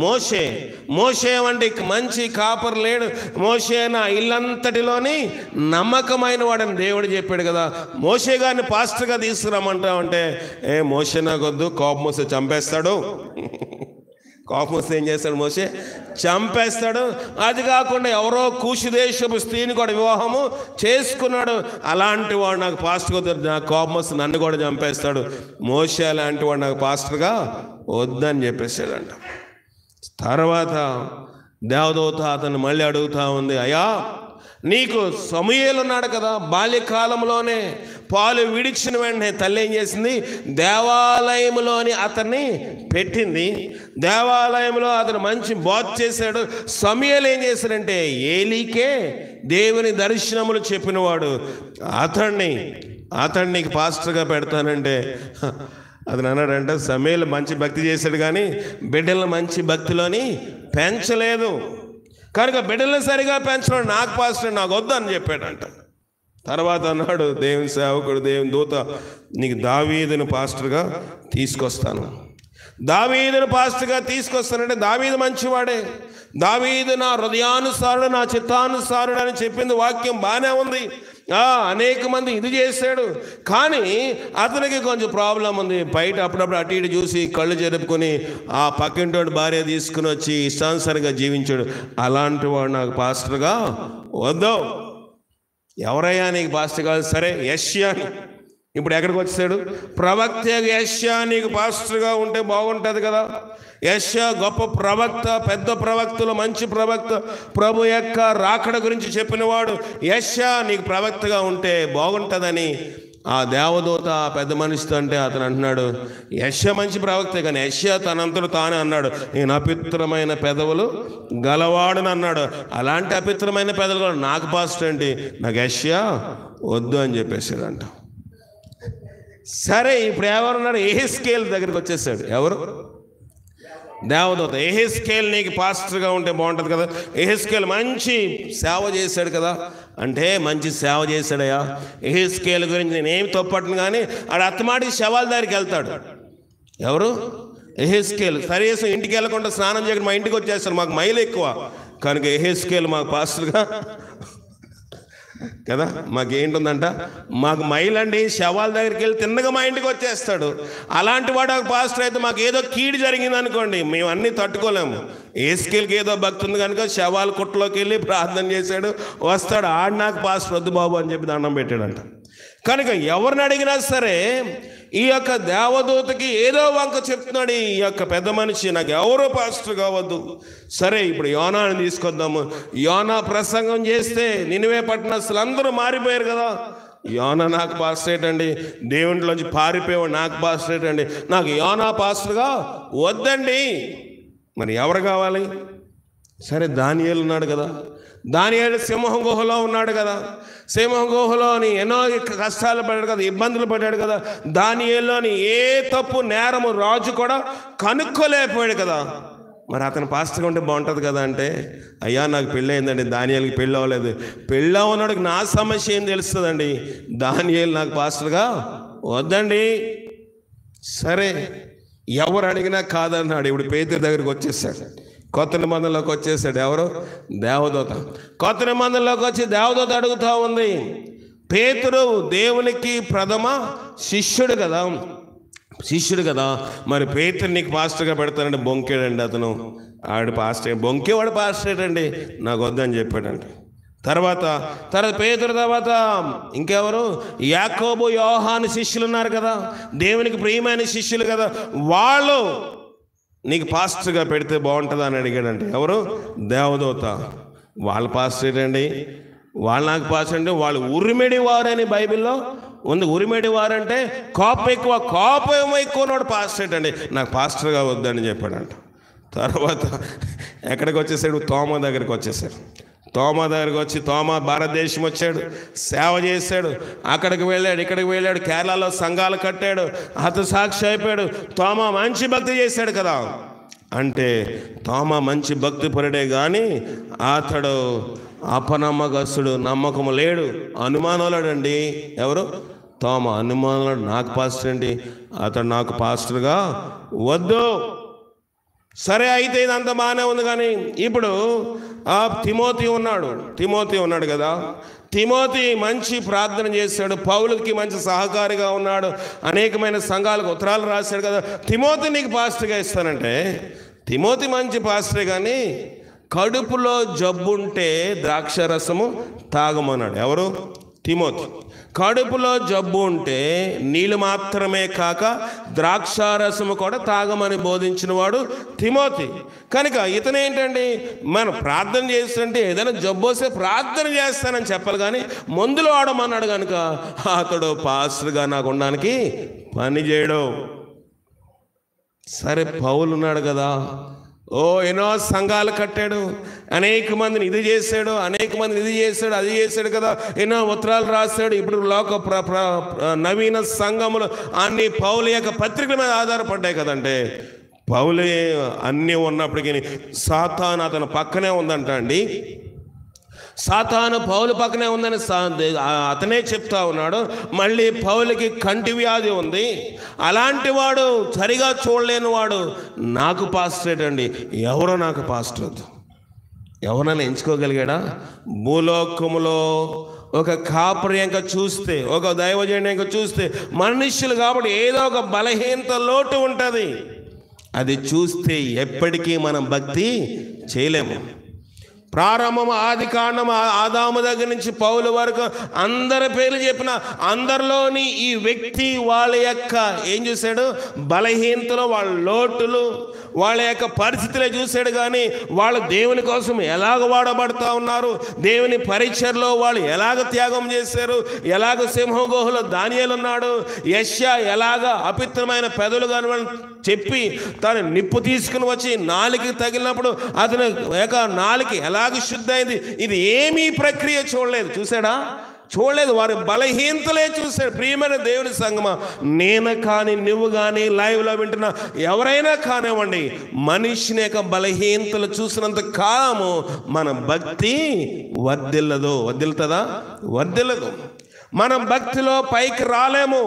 మోషే అంటే మంచి కాపర్ లేడు. మోషే నా ఇల్లంతటిలోని నమ్మకమైన వాడని దేవుడు చెప్పాడు కదా. మోషే గారిని పాస్టర్గా తీసుకురామంటామంటే, మోషే నాకొద్దు, కోపం వస్తే చంపేస్తాడు. కోపం వస్తే ఏం చేస్తాడు? మోషే చంపేస్తాడు. అది కాకుండా ఎవరో కూషు దేశపు స్త్రీని కూడా వివాహము చేసుకున్నాడు, అలాంటి వాడు నాకు పాస్టర్ వద్దు, నాకు కోపం వస్తే నన్ను కూడా చంపేస్తాడు. మోషే అలాంటి వాడు నాకు పాస్టర్గా వద్దని చెప్పేసాడంట. తర్వాత దేవదూత అతను మళ్ళీ అడుగుతా ఉంది, అయ్యా నీకు సమూయేలు ఉన్నాడు కదా, బాల్యకాలంలోనే పాలు విడిచిన వెంటనే తల్లి ఏం చేసింది? దేవాలయంలోని అతన్ని పెట్టింది. దేవాలయంలో అతను మంచి బోధ చేశాడు. సమూయేలు ఏం చేశాడంటే, ఏలీకే దేవుని దర్శనములు చెప్పినవాడు, అతన్ని పాస్టర్గా పెడతానంటే అతను అన్నాడంట, సమూయేలు మంచి భక్తి చేశాడు, కానీ బిడ్డలను మంచి భక్తిలోని పెంచలేదు, కనుక బిడ్డలను సరిగా పెంచడం నాకు పాస్టర్ నాకు వద్దు అని చెప్పాడంట. తర్వాత అన్నాడు దేవుని సేవకుడు, దేవుని దూత, నీకు దావీదును పాస్టర్గా తీసుకొస్తాను. దావీదును పాస్టర్గా తీసుకొస్తానంటే దావీదు మంచివాడే, దావీదు నా హృదయానుసారుడు, నా చిత్తానుసారుడు అని చెప్పింది వాక్యం బాగానే ఉంది. అనేక మంది ఇది చేశాడు, కానీ అతనికి కొంచెం ప్రాబ్లం ఉంది. బయట అప్పుడప్పుడు అటు ఇటు చూసి కళ్ళు జరుపుకొని ఆ పక్కింటోడి భార్య తీసుకుని వచ్చి ఇష్టానుసారంగా జీవించాడు. అలాంటి వాడు నాకు పాస్టర్గా వద్దు. ఎవరయ్యా నీకు పాస్టర్ కాదు? సరే యెషయా. ఇప్పుడు ఎక్కడికి వచ్చాడు? ప్రవక్త యెషయా నీకు పాస్టర్గా ఉంటే బాగుంటుంది కదా. యెషయా గొప్ప ప్రవక్త, పెద్ద ప్రవక్తలు, మంచి ప్రవక్త, ప్రభు యొక్క రాకడ గురించి చెప్పినవాడు. యెషయా నీకు ప్రవక్తగా ఉంటే బాగుంటుందని ఆ దేవదూత పెద్ద మనిషితో అంటే అతను అంటున్నాడు, యెషయా మంచి ప్రవక్తే, కానీ యెషయా తనంతలో తానే అన్నాడు, నేను అపిత్రమైన పెదవులు గలవాడుని అన్నాడు. అలాంటి అపిత్రమైన పెదవులు నాకు పాస్టర్ ఏంటి, నాకు యెషయా వద్దు అని చెప్పేసాడంట. సరే ఇప్పుడు ఎవరున్నాడు? యెహెజ్కేలు దగ్గరికి వచ్చేసాడు. ఎవరు? దేవదూత. యెహెజ్కేలు నీకు పాస్టర్గా ఉంటే బాగుంటుంది కదా. యెహెజ్కేలు మంచి సేవ చేశాడు కదా. అంటే మంచి సేవ చేశాడయ్యా. యెహెజ్కేలు గురించి నేనేం తప్పట్ను, కానీ ఆడ అత్తమాటికి శవాల దగ్గరికి వెళ్తాడు. ఎవరు? యెహెజ్కేలు. సరేసం ఇంటికి వెళ్ళకుండా స్నానం చేయకుండా మా ఇంటికి వచ్చేస్తాడు, మాకు మైలు ఎక్కువ, కనుక యెహెజ్కేలు మాకు పాస్టర్గా కదా. మాకేంటుందంట, మాకు మైలండి, శవాల దగ్గరికి వెళ్ళి తిన్నగా మా ఇంటికి వచ్చేస్తాడు. అలాంటి వాడు ఒక పాస్టర్ అయితే మాకు ఏదో కీడు జరిగింది అనుకోండి, మేము అన్నీ తట్టుకోలేము. ఏస్కేల్కి ఏదో భక్తి ఉంది కనుక శవాల కుట్లోకి వెళ్ళి ప్రార్థన చేశాడు, వస్తాడు. ఆడు నాకు పాస్టర్ వద్దు బాబు అని చెప్పి దండం పెట్టాడంట. కనుక ఎవరిని అడిగినా సరే ఈ యొక్క దేవదూతకి ఏదో వంక చెప్తున్నాడు ఈ యొక్క పెద్ద మనిషి, నాకు ఎవరో పాస్టర్ కావద్దు. సరే, ఇప్పుడు యోనాని తీసుకొద్దాము. యోనా ప్రసంగం చేస్తే నినివే పట్టణస్తులు అందరూ మారిపోయారు కదా. యోనా నాకు పాస్టర్ ఏంటండి, దేవుంట్లోంచి పారిపోయాడు నాకు పాస్టర్ ఏంటండి, నాకు యోనా పాస్టర్గా వద్దండి. మరి ఎవరు కావాలి? సరే, దానియేలు ఉన్నాడు కదా. దానియేలు సింహం గుహలో ఉన్నాడు కదా. సింహం గుహలోని ఎన్నో కష్టాలు పడ్డాడు కదా, ఇబ్బందులు పడ్డాడు కదా. దానియేలులోని ఏ తప్పు నేరము రాజు కూడా కనుక్కోలేకపోయాడు కదా. మరి అతను పాస్టర్గా ఉంటే బాగుంటుంది కదా అంటే, అయ్యా నాకు పెళ్ళి అయిందండి, దానియేలుకి పెళ్ళి అవ్వలేదు. పెళ్ళి అవ్వనాడికి నా సమస్య ఏం తెలుస్తుందండి, దానియేలు నాకు పాస్టర్గా వద్దండి. సరే, ఎవరు అడిగినా కాదన్నాడు. ఇప్పుడు పేతురు దగ్గరికి వచ్చేసాడు, కొత్త నిబంధనలోకి వచ్చేసాడు. ఎవరు? దేవదూత. కొత్త నిబంధనలోకి వచ్చి దేవదూత అడుగుతూ ఉంది, పేతురు దేవునికి ప్రథమ శిష్యుడు కదా, మరి పేతురు నీకు పాస్టర్గా పెడతానంటే బొంకేడండి అతను. ఆడు పాస్టర్, బొంకేవాడు పాస్టర్ అండి, నాకు వద్దని చెప్పాడండి. తర్వాత పేతురు తర్వాత ఇంకెవరు? యాకోబు యోహాను శిష్యులు ఉన్నారు కదా, దేవునికి ప్రియమైన శిష్యులు కదా. వాళ్ళు నీకు పాస్టర్గా పెడితే బాగుంటుందా అని అడిగాడంటే ఎవరు? దేవదూత. వాళ్ళ పాస్టర్ ఏంటండి, వాళ్ళు నాకు పాస్టర్ అంటే వాళ్ళు ఉరిమెడి వారని బైబిల్లో ఉంది. ఉరిమెడి వారంటే కోపం ఎక్కువ ఉన్నాడు పాస్టర్ ఏంటండి, నాకు పాస్టర్గా వద్దని చెప్పాడంట. తర్వాత ఎక్కడికి వచ్చేసాడు? తోమా దగ్గరికి వచ్చేసాడు. తోమా దగ్గరికి వచ్చి, తోమా భారతదేశం వచ్చాడు, సేవ చేశాడు, అక్కడికి వెళ్ళాడు, ఇక్కడికి వెళ్ళాడు, కేరళలో సంఘాలు కట్టాడు, హతసాక్షి అయిపోయాడు. తోమా మంచి భక్తి చేశాడు కదా. అంటే తోమా మంచి భక్తి పరుడే కానీ అతడు అపనమ్మకస్తుడు, నమ్మకం లేడు, అనుమానాలుడండి. ఎవరు? తోమా అనుమానాలు. నాకు పాస్టర్ ఏంటి, అతడు నాకు పాస్టర్గా వద్దు. సరే, అయితే ఇదంతా బాగానే ఉంది. కానీ ఇప్పుడు తిమోతి ఉన్నాడు కదా. తిమోతి మంచి ప్రార్థన చేశాడు, పౌలుకి మంచి సహకారిగా ఉన్నాడు, అనేకమైన సంఘాలకు ఉత్తరాలు రాశాడు కదా. తిమోతి నీకు పాస్టర్గా ఇస్తానంటే, తిమోతి మంచి పాస్టరే కానీ కడుపులో జబ్బుంటే ద్రాక్ష రసము తాగమన్నాడు. ఎవరు? తిమోతి. కడుపులో జబ్బు ఉంటే నీళ్ళు మాత్రమే కాక ద్రాక్షారసము కూడా తాగమని బోధించిన వాడు తిమోతి. కనుక ఇతనేంటండి, మనం ప్రార్థన చేస్తుంటే ఏదైనా జబ్బు వస్తే ప్రార్థన చేస్తానని చెప్పాలి కానీ మందులు వాడమన్నాడు కనుక అతడు పాస్టర్గా నాకు ఉండడానికి పని చేయడు. సరే, పౌలు ఉన్నాడు కదా, ఎన్నో సంఘాలు కట్టాడు, అనేక మందిని ఇది చేశాడు, అది చేశాడు కదా, ఎన్నో ఉత్తరాలు రాశాడు. ఇప్పుడు నవీన సంఘములు అన్ని పౌలు యొక్క పత్రికల మీద ఆధారపడ్డాయి కదంటే, పౌలే అన్నీ ఉన్నప్పటికీ సాతాను అతను పక్కనే ఉందంట అండి. సాతాను పౌలు పక్కనే ఉందని అతనే చెప్తా ఉన్నాడు. మళ్ళీ పౌలుకి కంటి వ్యాధి ఉంది. అలాంటి వాడు, సరిగా చూడలేని వాడు నాకు పాస్టర్ అండి, ఎవరో నాకు పాస్టర్ వద్దు. ఎవరైనా ఎంచుకోగలిగాడా? భూలోకములో ఒక కాపరి ఇంకా చూస్తే, ఒక దైవజనుడు ఇంకా చూస్తే, మనుష్యులు కాబట్టి ఏదో ఒక బలహీనత లోటు ఉంటుంది. అది చూస్తే ఎప్పటికీ మనం భక్తి చేయలేము. ప్రారంభం ఆది కాండం ఆదాము దగ్గర నుంచి పౌలు వరకు అందరి పేర్లు చెప్పిన అందరిలోని ఈ వ్యక్తి వాళ్ళ యొక్క ఏం చూశాడు? బలహీనతలు, వాళ్ళ లోటులు, వాళ్ళ యొక్క పరిస్థితులే చూశాడు. కానీ వాళ్ళు దేవుని కోసం ఎలాగ వాడబడతా ఉన్నారు, దేవుని పరిచర్లో వాళ్ళు ఎలాగ త్యాగం చేశారు, ఎలాగ సింహం గుహలో దానియేలు ఉన్నాడు, యెషయా ఎలాగ అపిత్రమైన పెదవులు కాని చెప్పి తను నిప్పు తీసుకుని వచ్చి నాలుకకి తగిలినప్పుడు అతను యొక్క నాలుక ఎలాగ శుద్ధి అయింది. ఇది ఏమీ ప్రక్రియ చూడలేదు, వారి బలహీనతలే చూశాడు. ప్రియమైన దేవుని సంగమా, నేను కానీ నువ్వు కానీ లైవ్లో వింటున్నా ఎవరైనా కానివ్వండి, మనిషిని యొక్క బలహీనతలు చూసినంత కాలము మన భక్తి వద్దిల్లదు. మనం భక్తిలో పైకి రాలేము.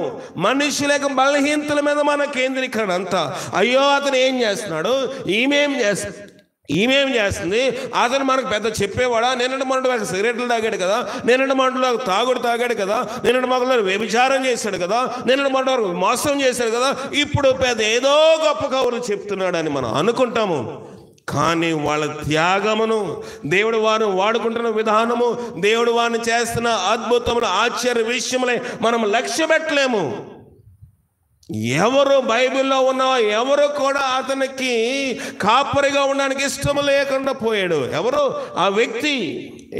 మనుషుల యొక్క బలహీనతల మీద మన కేంద్రీకరణ అంతా. అయ్యో అతను ఏం చేస్తున్నాడు, ఈమెం ఈమెం చేస్తుంది, అతను మనకు పెద్ద చెప్పేవాడా? నిన్నటి మంటలో సిగరెట్లు తాగాడు కదా, నిన్నటి మంటలో తాగాడు కదా, నిన్నటి మంటలో వ్యభిచారం చేశాడు కదా, నిన్నటి మంటలో మోసం చేశాడు కదా, ఇప్పుడు పెద్ద ఏదో గొప్ప కబుర్లు చెప్తున్నాడని మనం అనుకుంటాము. కానీ వాళ్ళ త్యాగమును, దేవుడు వారిని వాడుకుంటున్న విధానము, దేవుడు వారిని చేస్తున్న అద్భుతములు, ఆశ్చర్య విషయములే మనం లక్ష్య పెట్టలేము. ఎవరు బైబిల్లో ఉన్న ఎవరు కూడా అతనికి కాపరిగా ఉండడానికి ఇష్టం లేకుండా పోయాడు. ఎవరు ఆ వ్యక్తి?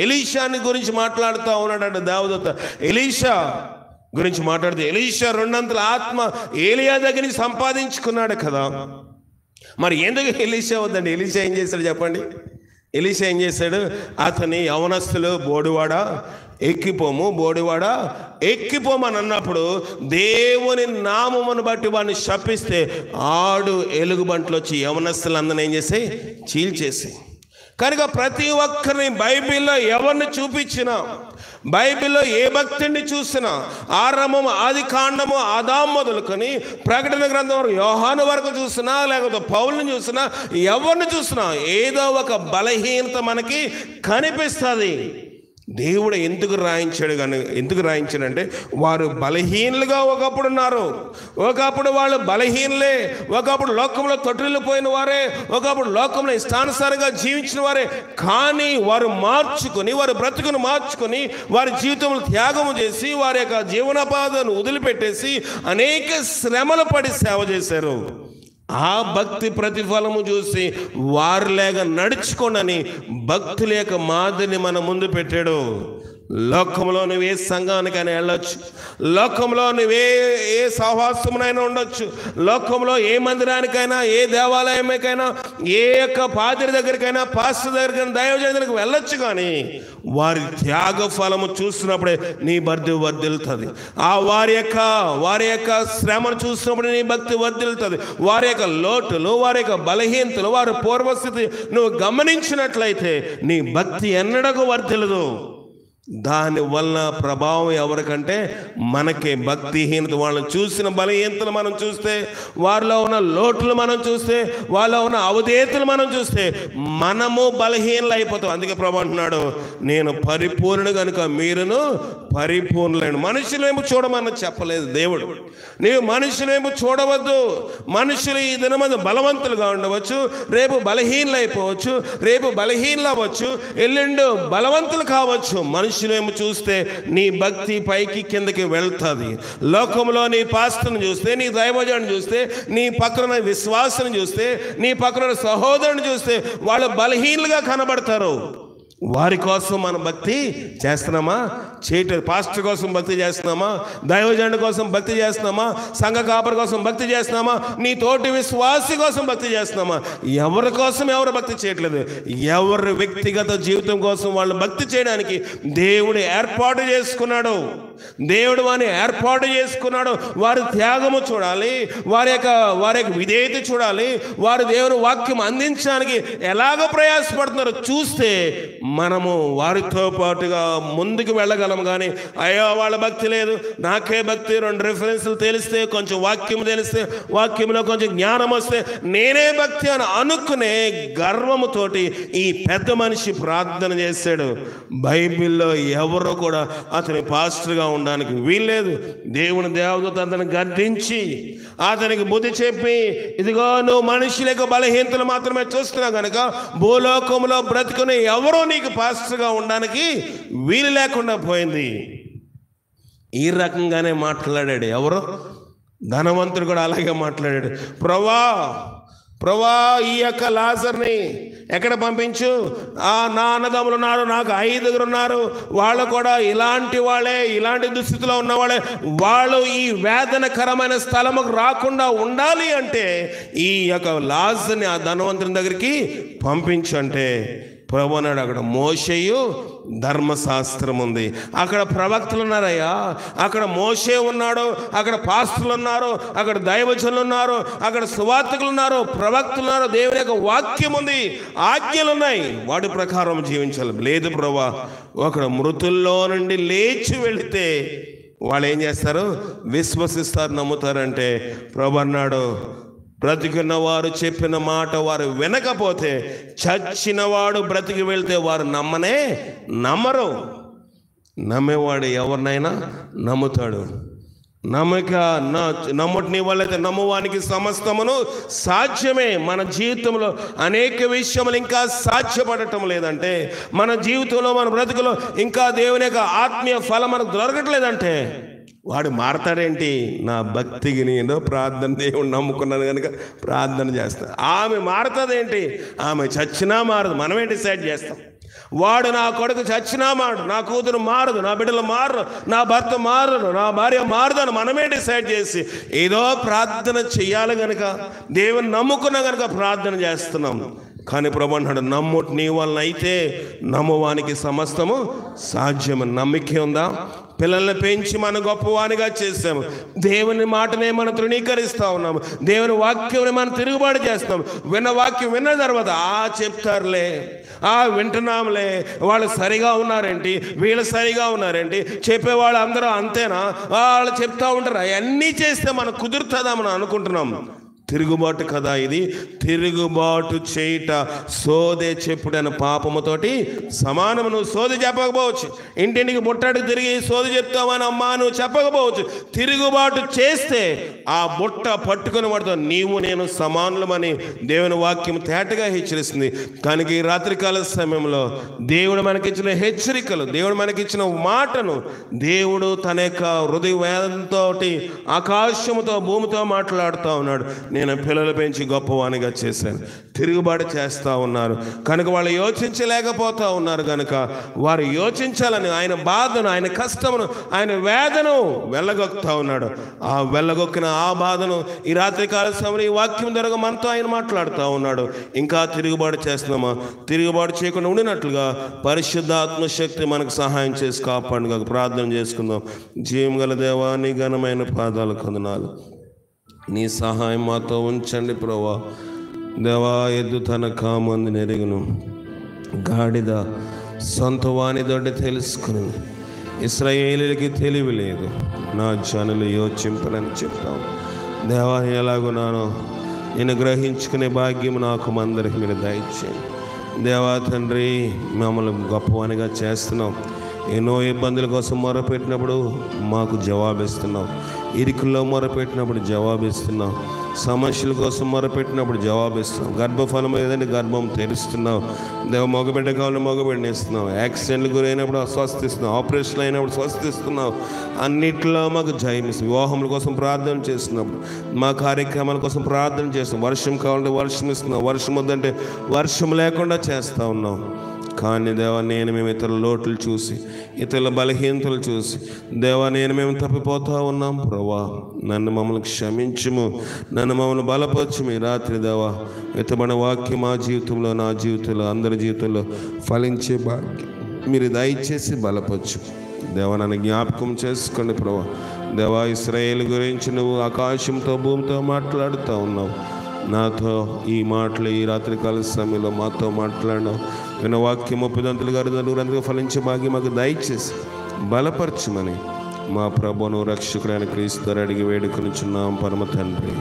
ఎలీషాని గురించి మాట్లాడుతూ ఉన్నాడు దేవదూత. ఎలీషా గురించి మాట్లాడితే ఎలీషా 2 ఆత్మ ఏలియా దగ్గర నుంచి సంపాదించుకున్నాడు కదా. మరి ఎందుకు ఎలీషా వద్దండి? ఎలీషా ఏం చేశాడు చెప్పండి? ఎలీషా ఏం చేశాడు? అతని యవనస్తులు బోడివాడా ఎక్కిపోమని అన్నప్పుడు దేవుని నామమును బట్టి వాడిని శపిస్తే ఆడు ఎలుగుబంట్లు వచ్చి యవనస్తులందరినీ ఏం చేసి చీల్చేసి. కనుక ప్రతి ఒక్కరిని బైబిల్లో ఎవరిని చూపించినా, బైబిల్లో ఏ భక్తుడిని చూసినా, ఆరంభము ఆది కాండము ఆదాము మొదలుకొని ప్రకటన గ్రంథం యోహాను వరకు చూసినా, లేకపోతే పౌలుని చూసినా, ఎవరిని చూసినా ఏదో ఒక బలహీనత మనకి కనిపిస్తుంది. దేవుడు ఎందుకు రాయించాడంటే వారు బలహీనులుగా ఒకప్పుడు ఉన్నారు, ఒకప్పుడు వాళ్ళు బలహీనులే, ఒకప్పుడు లోకంలో తొట్టిల్లిపోయిన వారే, ఒకప్పుడు లోకంలో ఇష్టానుసారంగా జీవించిన వారే. కానీ వారు మార్చుకొని, వారి బ్రతుకును మార్చుకొని, వారి జీవితంలో త్యాగము చేసి, వారి యొక్క జీవనోపాధులను వదిలిపెట్టేసి అనేక శ్రమలు పడి సేవ చేశారు. ఆ భక్తి ప్రతిఫలము చూసి వారు లేక నడుచుకోనని భక్తుల యొక్క మాదిరిని మన ముందు పెట్టాడు. లోకంలో నువ్వు ఏ సంఘానికైనా వెళ్ళొచ్చు, లోకంలో నువ్వే ఏ సహవాసమునైనా ఉండొచ్చు, లోకంలో ఏ మందిరానికైనా, ఏ దేవాలయమైనా, ఏ యొక్క పాదిరి దగ్గరికైనా, పాస్టర్ దగ్గరికైనా, దైవజనుడి దగ్గరికి వెళ్ళొచ్చు. కానీ వారి త్యాగ ఫలము చూసినప్పుడే నీ భక్తి వర్ధిల్లుతుంది. ఆ వారి యొక్క శ్రమను చూసినప్పుడు నీ భక్తి వర్ధిల్లుతుంది. వారి యొక్క లోటులు, వారి యొక్క బలహీనతలు, వారి పూర్వస్థితి నువ్వు గమనించినట్లయితే నీ భక్తి ఎన్నడకు వర్ధిల్లదు. దానివల్ల ప్రభావం ఎవరికంటే మనకే. భక్తిహీనత వాళ్ళని చూసిన బలహీనతలు మనం చూస్తే, వారిలో ఉన్న లోటులు మనం చూస్తే, వాళ్ళలో ఉన్న అవధేతలు మనం చూస్తే మనము బలహీనలు అయిపోతాం. అందుకే ప్రభు అంటున్నాడు, నేను పరిపూర్ణుడు కనుక మీరును పరిపూర్ణులైన. మనుషులేమో చూడమని చెప్పలేదు దేవుడు. నీవు మనుషులేమో చూడవద్దు. మనుషులు ఈ దినమందు బలవంతులుగా ఉండవచ్చు, రేపు బలహీనలు అయిపోవచ్చు, రేపు బలహీనలు అవ్వచ్చు, ఎల్లుండు బలవంతులు కావచ్చు. మనుషులేమో చూస్తే నీ భక్తి పైకి కిందకి వెళ్తుంది. లోకంలో నీ పాస్టర్ని చూస్తే, నీ దైవజనుని చూస్తే, నీ పక్కన విశ్వాసం చూస్తే, నీ పక్కన సహోదరుని చూస్తే వాళ్ళు బలహీనలుగా కనబడతారు. వారి కోసం మనం భక్తి చేస్తున్నామా? చేయటం. పాస్టర్ కోసం భక్తి చేస్తున్నామా? దైవజనుడి కోసం భక్తి చేస్తున్నామా? సంఘ కాపరి కోసం భక్తి చేస్తున్నామా? నీ తోటి విశ్వాసి కోసం భక్తి చేస్తున్నామా? ఎవరి కోసం ఎవరు భక్తి చేయట్లేదు. ఎవరి వ్యక్తిగత జీవితం కోసం వాళ్ళు భక్తి చేయడానికి దేవుడు ఏర్పాటు చేసుకున్నాడు. దేవుడు వారిని ఏర్పాటు చేసుకున్నాడు. వారి త్యాగము చూడాలి, వారి యొక్క విధేయత చూడాలి, వారు దేవుని వాక్యం అందించడానికి ఎలాగో ప్రయాసపడుతున్నారో చూస్తే మనము వారితో పాటుగా ముందుకు వెళ్ళగలం. కానీ అయ్యో వాళ్ళ భక్తి లేదు, నాకే భక్తి, 2 రిఫరెన్సులు తెలిస్తే, కొంచెం వాక్యం తెలిస్తే, వాక్యంలో కొంచెం జ్ఞానం వస్తే నేనే భక్తి అని అనుకునే గర్వముతోటి ఈ పెద్ద మనిషి ప్రార్థన చేశాడు. బైబిల్లో ఎవరు కూడా అతని పాస్టర్గా ఉండడానికి వీల్లేదు. దేవుని దేవదూత అతను గద్దించి అతనికి బుద్ధి చెప్పి, ఇదిగో నువ్వు మనుషుల యొక్క బలహీనతలు మాత్రమే చూస్తున్నావు కనుక భూలోకంలో బ్రతుకునే ఎవరో నీకు పాస్టర్గా ఉండడానికి వీలు లేకుండా పోయింది. ఈ రకంగానే మాట్లాడాడు. ఎవరు? ధనవంతుడు కూడా అలాగే మాట్లాడాడు. ప్రభా ఈ యొక్క లాజర్ని ఎక్కడ పంపించు? నా అన్నదమ్ములు ఉన్నారు, నాకు 5 ఉన్నారు, వాళ్ళు కూడా ఇలాంటి వాళ్ళే, ఇలాంటి దుస్థితిలో ఉన్నవాళ్ళే, వాళ్ళు ఈ వేదనకరమైన స్థలముకు రాకుండా ఉండాలి అంటే ఈ యొక్క లాజర్ని ఆ ధనవంతుని దగ్గరికి పంపించంటే ప్రభు అన్నాడు, అక్కడ మోషేయు ధర్మశాస్త్రం ఉంది, అక్కడ ప్రవక్తలు ఉన్నారయ్యా, అక్కడ మోషే ఉన్నాడు, అక్కడ పాస్టర్లు ఉన్నారు, అక్కడ దైవజనులు ఉన్నారు, అక్కడ సువార్తికులు ఉన్నారు, ప్రవక్తలు ఉన్నారు, దేవుని యొక్క వాక్యం ఉంది, ఆజ్ఞలు ఉన్నాయి, వాటి ప్రకారం జీవించాలి. లేదు ప్రభువా, అక్కడ మృతుల్లో నుండి లేచి వెళితే వాళ్ళు ఏం చేస్తారు? విశ్వసిస్తారు, నమ్ముతారంటే ప్రభు అన్నాడు, బ్రతికిన వారు చెప్పిన మాట వారు వినకపోతే చచ్చినవాడు బ్రతికి వెళ్తే వారు నమ్మరు. నమ్మేవాడు ఎవరినైనా నమ్ముతాడు. నమ్ముటి నీ వల్లైతే నమ్మువానికి సమస్తమును సాధ్యమే. మన జీవితంలో అనేక విషయములు ఇంకా సాధ్యపడటం లేదంటే, మన జీవితంలో మన బ్రతుకులో ఇంకా దేవుని యొక్క ఆత్మీయ ఫలం మనకు దొరకట్లేదంటే వాడు మారతాడేంటి? నా భక్తికి నేను ప్రార్థన, దేవుడు నమ్ముకున్నాను కనుక ప్రార్థన చేస్తాను. ఆమె మారుతుందేంటి? ఆమె చచ్చినా మారదు. మనమే డిసైడ్ చేస్తాం. వాడు నా కొడుకు చచ్చినా మారడు, నా కూతురు మారదు, నా బిడ్డలు మారరు, నా భర్త మారడు, నా భార్య మారదని మనమే డిసైడ్ చేసి ఏదో ప్రార్థన చెయ్యాలి కనుక, దేవుని నమ్ముకున్నా కనుక ప్రార్థన చేస్తున్నాం. కానీ ప్రభు అన్నాడు, నమ్ముటి నీ వలన అయితే నమ్మువానికి సమస్తము సాధ్యమని. నమ్మిక ఉందా? పిల్లల్ని పెంచి మనం గొప్పవానిగా చేస్తాము. దేవుని మాటనే మనం తృణీకరిస్తూ ఉన్నాము. దేవుని వాక్యం మనం తిరుగుబాటు చేస్తాం. విన్న వాక్యం విన్న తర్వాత చెప్తారులే, వింటున్నాంలే, వాళ్ళు సరిగా ఉన్నారేంటి, వీళ్ళు సరిగా ఉన్నారేంటి, చెప్పేవాళ్ళు అందరూ అంతేనా, వాళ్ళు చెప్తా ఉంటారు. అవన్నీ చేస్తే మనం కుదురుతుందా మనం అనుకుంటున్నాం. తిరుగుబాటు కదా ఇది. తిరుగుబాటు చేయుట సోదే చెప్పుడని పాపముతోటి సమానము. నువ్వు సోది చెప్పకపోవచ్చు, ఇంటింటికి బుట్టడికి తిరిగి సోది చెప్తావని అమ్మా నువ్వు చెప్పకపోవచ్చు. తిరుగుబాటు చేస్తే ఆ బుట్ట పట్టుకుని వాడితో నీవు నేను సమానులమని దేవుని వాక్యం తేటగా హెచ్చరిస్తుంది. కనుక ఈ రాత్రికాల సమయంలో దేవుడు మనకిచ్చిన హెచ్చరికలు, దేవుడు మనకిచ్చిన మాటను దేవుడు తన యొక్క హృదయ వేదంతో ఆకాశముతో భూమితో మాట్లాడుతూ ఉన్నాడు. నేను పిల్లలు పెంచి గొప్పవానిగా చేశాను. తిరుగుబాటు చేస్తూ ఉన్నారు కనుక వాళ్ళు యోచించలేకపోతూ ఉన్నారు. కనుక వారు యోచించాలని ఆయన బాధను, ఆయన కష్టమును, ఆయన వేదను వెళ్ళగొక్కుతా ఉన్నాడు. ఆ వెళ్ళగొక్కిన ఆ బాధను ఈ రాత్రికాల సమయంలో ఈ వాక్యం ద్వారా మనతో ఆయన మాట్లాడుతూ ఉన్నాడు. ఇంకా తిరుగుబాటు చేస్తున్నామా? తిరుగుబాటు చేయకుండా ఉండినట్లుగా పరిశుద్ధ ఆత్మశక్తి మనకు సహాయం చేసి కాపాడుగా ప్రార్థన చేసుకుందాం. జీవం గల దేవా, నీ ఘనమైన పాదాలు కొందనాలు. నీ సహాయం మాతో ఉంచండి ప్రభువా. దేవా, ఎద్దు తన కామంది నెరుగును, గాడిద సొంత వాని దొడ్డి తెలుసుకుని, ఇశ్రాయేలీయులకి తెలివి లేదు, నా జనులు యోచింపరని చెప్తాం. దేవా, ఎలాగున్నానో నేను గ్రహించుకునే భాగ్యం నాకు అందరికి మీరు దయచేయండి. దేవా తండ్రి, మమ్మల్ని గొప్పవానిగా చేస్తున్నాం. ఎన్నో ఇబ్బందుల కోసం మొరపెట్టినప్పుడు మాకు జవాబిస్తున్నావు. ఇరుకుల్లో మొరపెట్టినప్పుడు జవాబిస్తున్నావు. సమస్యల కోసం మొరపెట్టినప్పుడు జవాబిస్తున్నావు. గర్భఫలం ఏదంటే గర్భం తెరుస్తున్నావు. దేవ, మగబిడ్డ కావాలని మగబిడ్డని ఇస్తున్నావు. యాక్సిడెంట్లు గురైనప్పుడు స్వస్థిస్తున్నావు. ఆపరేషన్ అయినప్పుడు స్వస్థిస్తున్నావు. అన్నిట్లో మాకు జయమిస్తున్నావు. వివాహముల కోసం ప్రార్థన చేస్తున్నప్పుడు, మా కార్యక్రమాల కోసం ప్రార్థన చేస్తున్నాం. వర్షం కావాలంటే వర్షం ఇస్తున్నావు. వర్షం వద్దంటే వర్షం లేకుండా చేస్తూ ఉన్నావు. కానీ దేవా, మేము ఇతరుల లోట్లు చూసి, ఇతరుల బలహీనతలు చూసి దేవా మేము తప్పిపోతూ ఉన్నాం. ప్రభా, నన్ను మమ్మల్ని క్షమించుము, నన్ను మమ్మల్ని బలపరచుము. ఈ రాత్రి దేవా, ఎత్తబడిన వాక్యం మా జీవితంలో, నా జీవితంలో, అందరి జీవితంలో ఫలించే భాగ్యం మీరు దయచేసి బలపరచు. దేవా, నన్ను జ్ఞాపకం చేసుకోండి ప్రభా. దేవా, ఇశ్రాయేలు గురించి నువ్వు ఆకాశంతో భూమితో మాట్లాడుతూ ఉన్నావు. నాతో ఈ మాటలు ఈ రాత్రికాల సమయంలో మాతో మాట్లాడినావు. విన్న వాక్యం 30 గారు 100 ఫలించే భాగ్యం మాకు దయచేసి బలపరచమని మా ప్రభువును రక్షకుడైన క్రీస్తు అడిగి వేడుకొనుచున్నాం పరమ తండ్రి.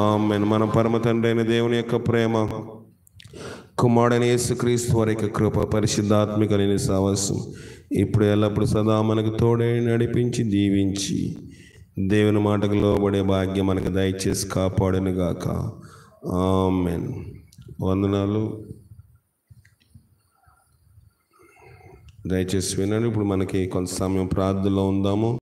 ఆమేన్. మన పరమ తండ్రి అయిన దేవుని యొక్క ప్రేమ, కుమారుడైన యేసుక్రీస్తు వారి యొక్క కృప, పరిశుద్ధాత్మిక లేని సహవాసం ఇప్పుడు ఎల్లప్పుడు సదా మనకు తోడై నడిపించి దీవించి దేవుని మాటకు లోబడే భాగ్యం మనకు దయచేసి కాపాడును గాక. ఆమేన్. వందనాలు. దయచేసి వినండి. ఇప్పుడు మనకి కొంత సమయం ప్రార్థనలో ఉందాము.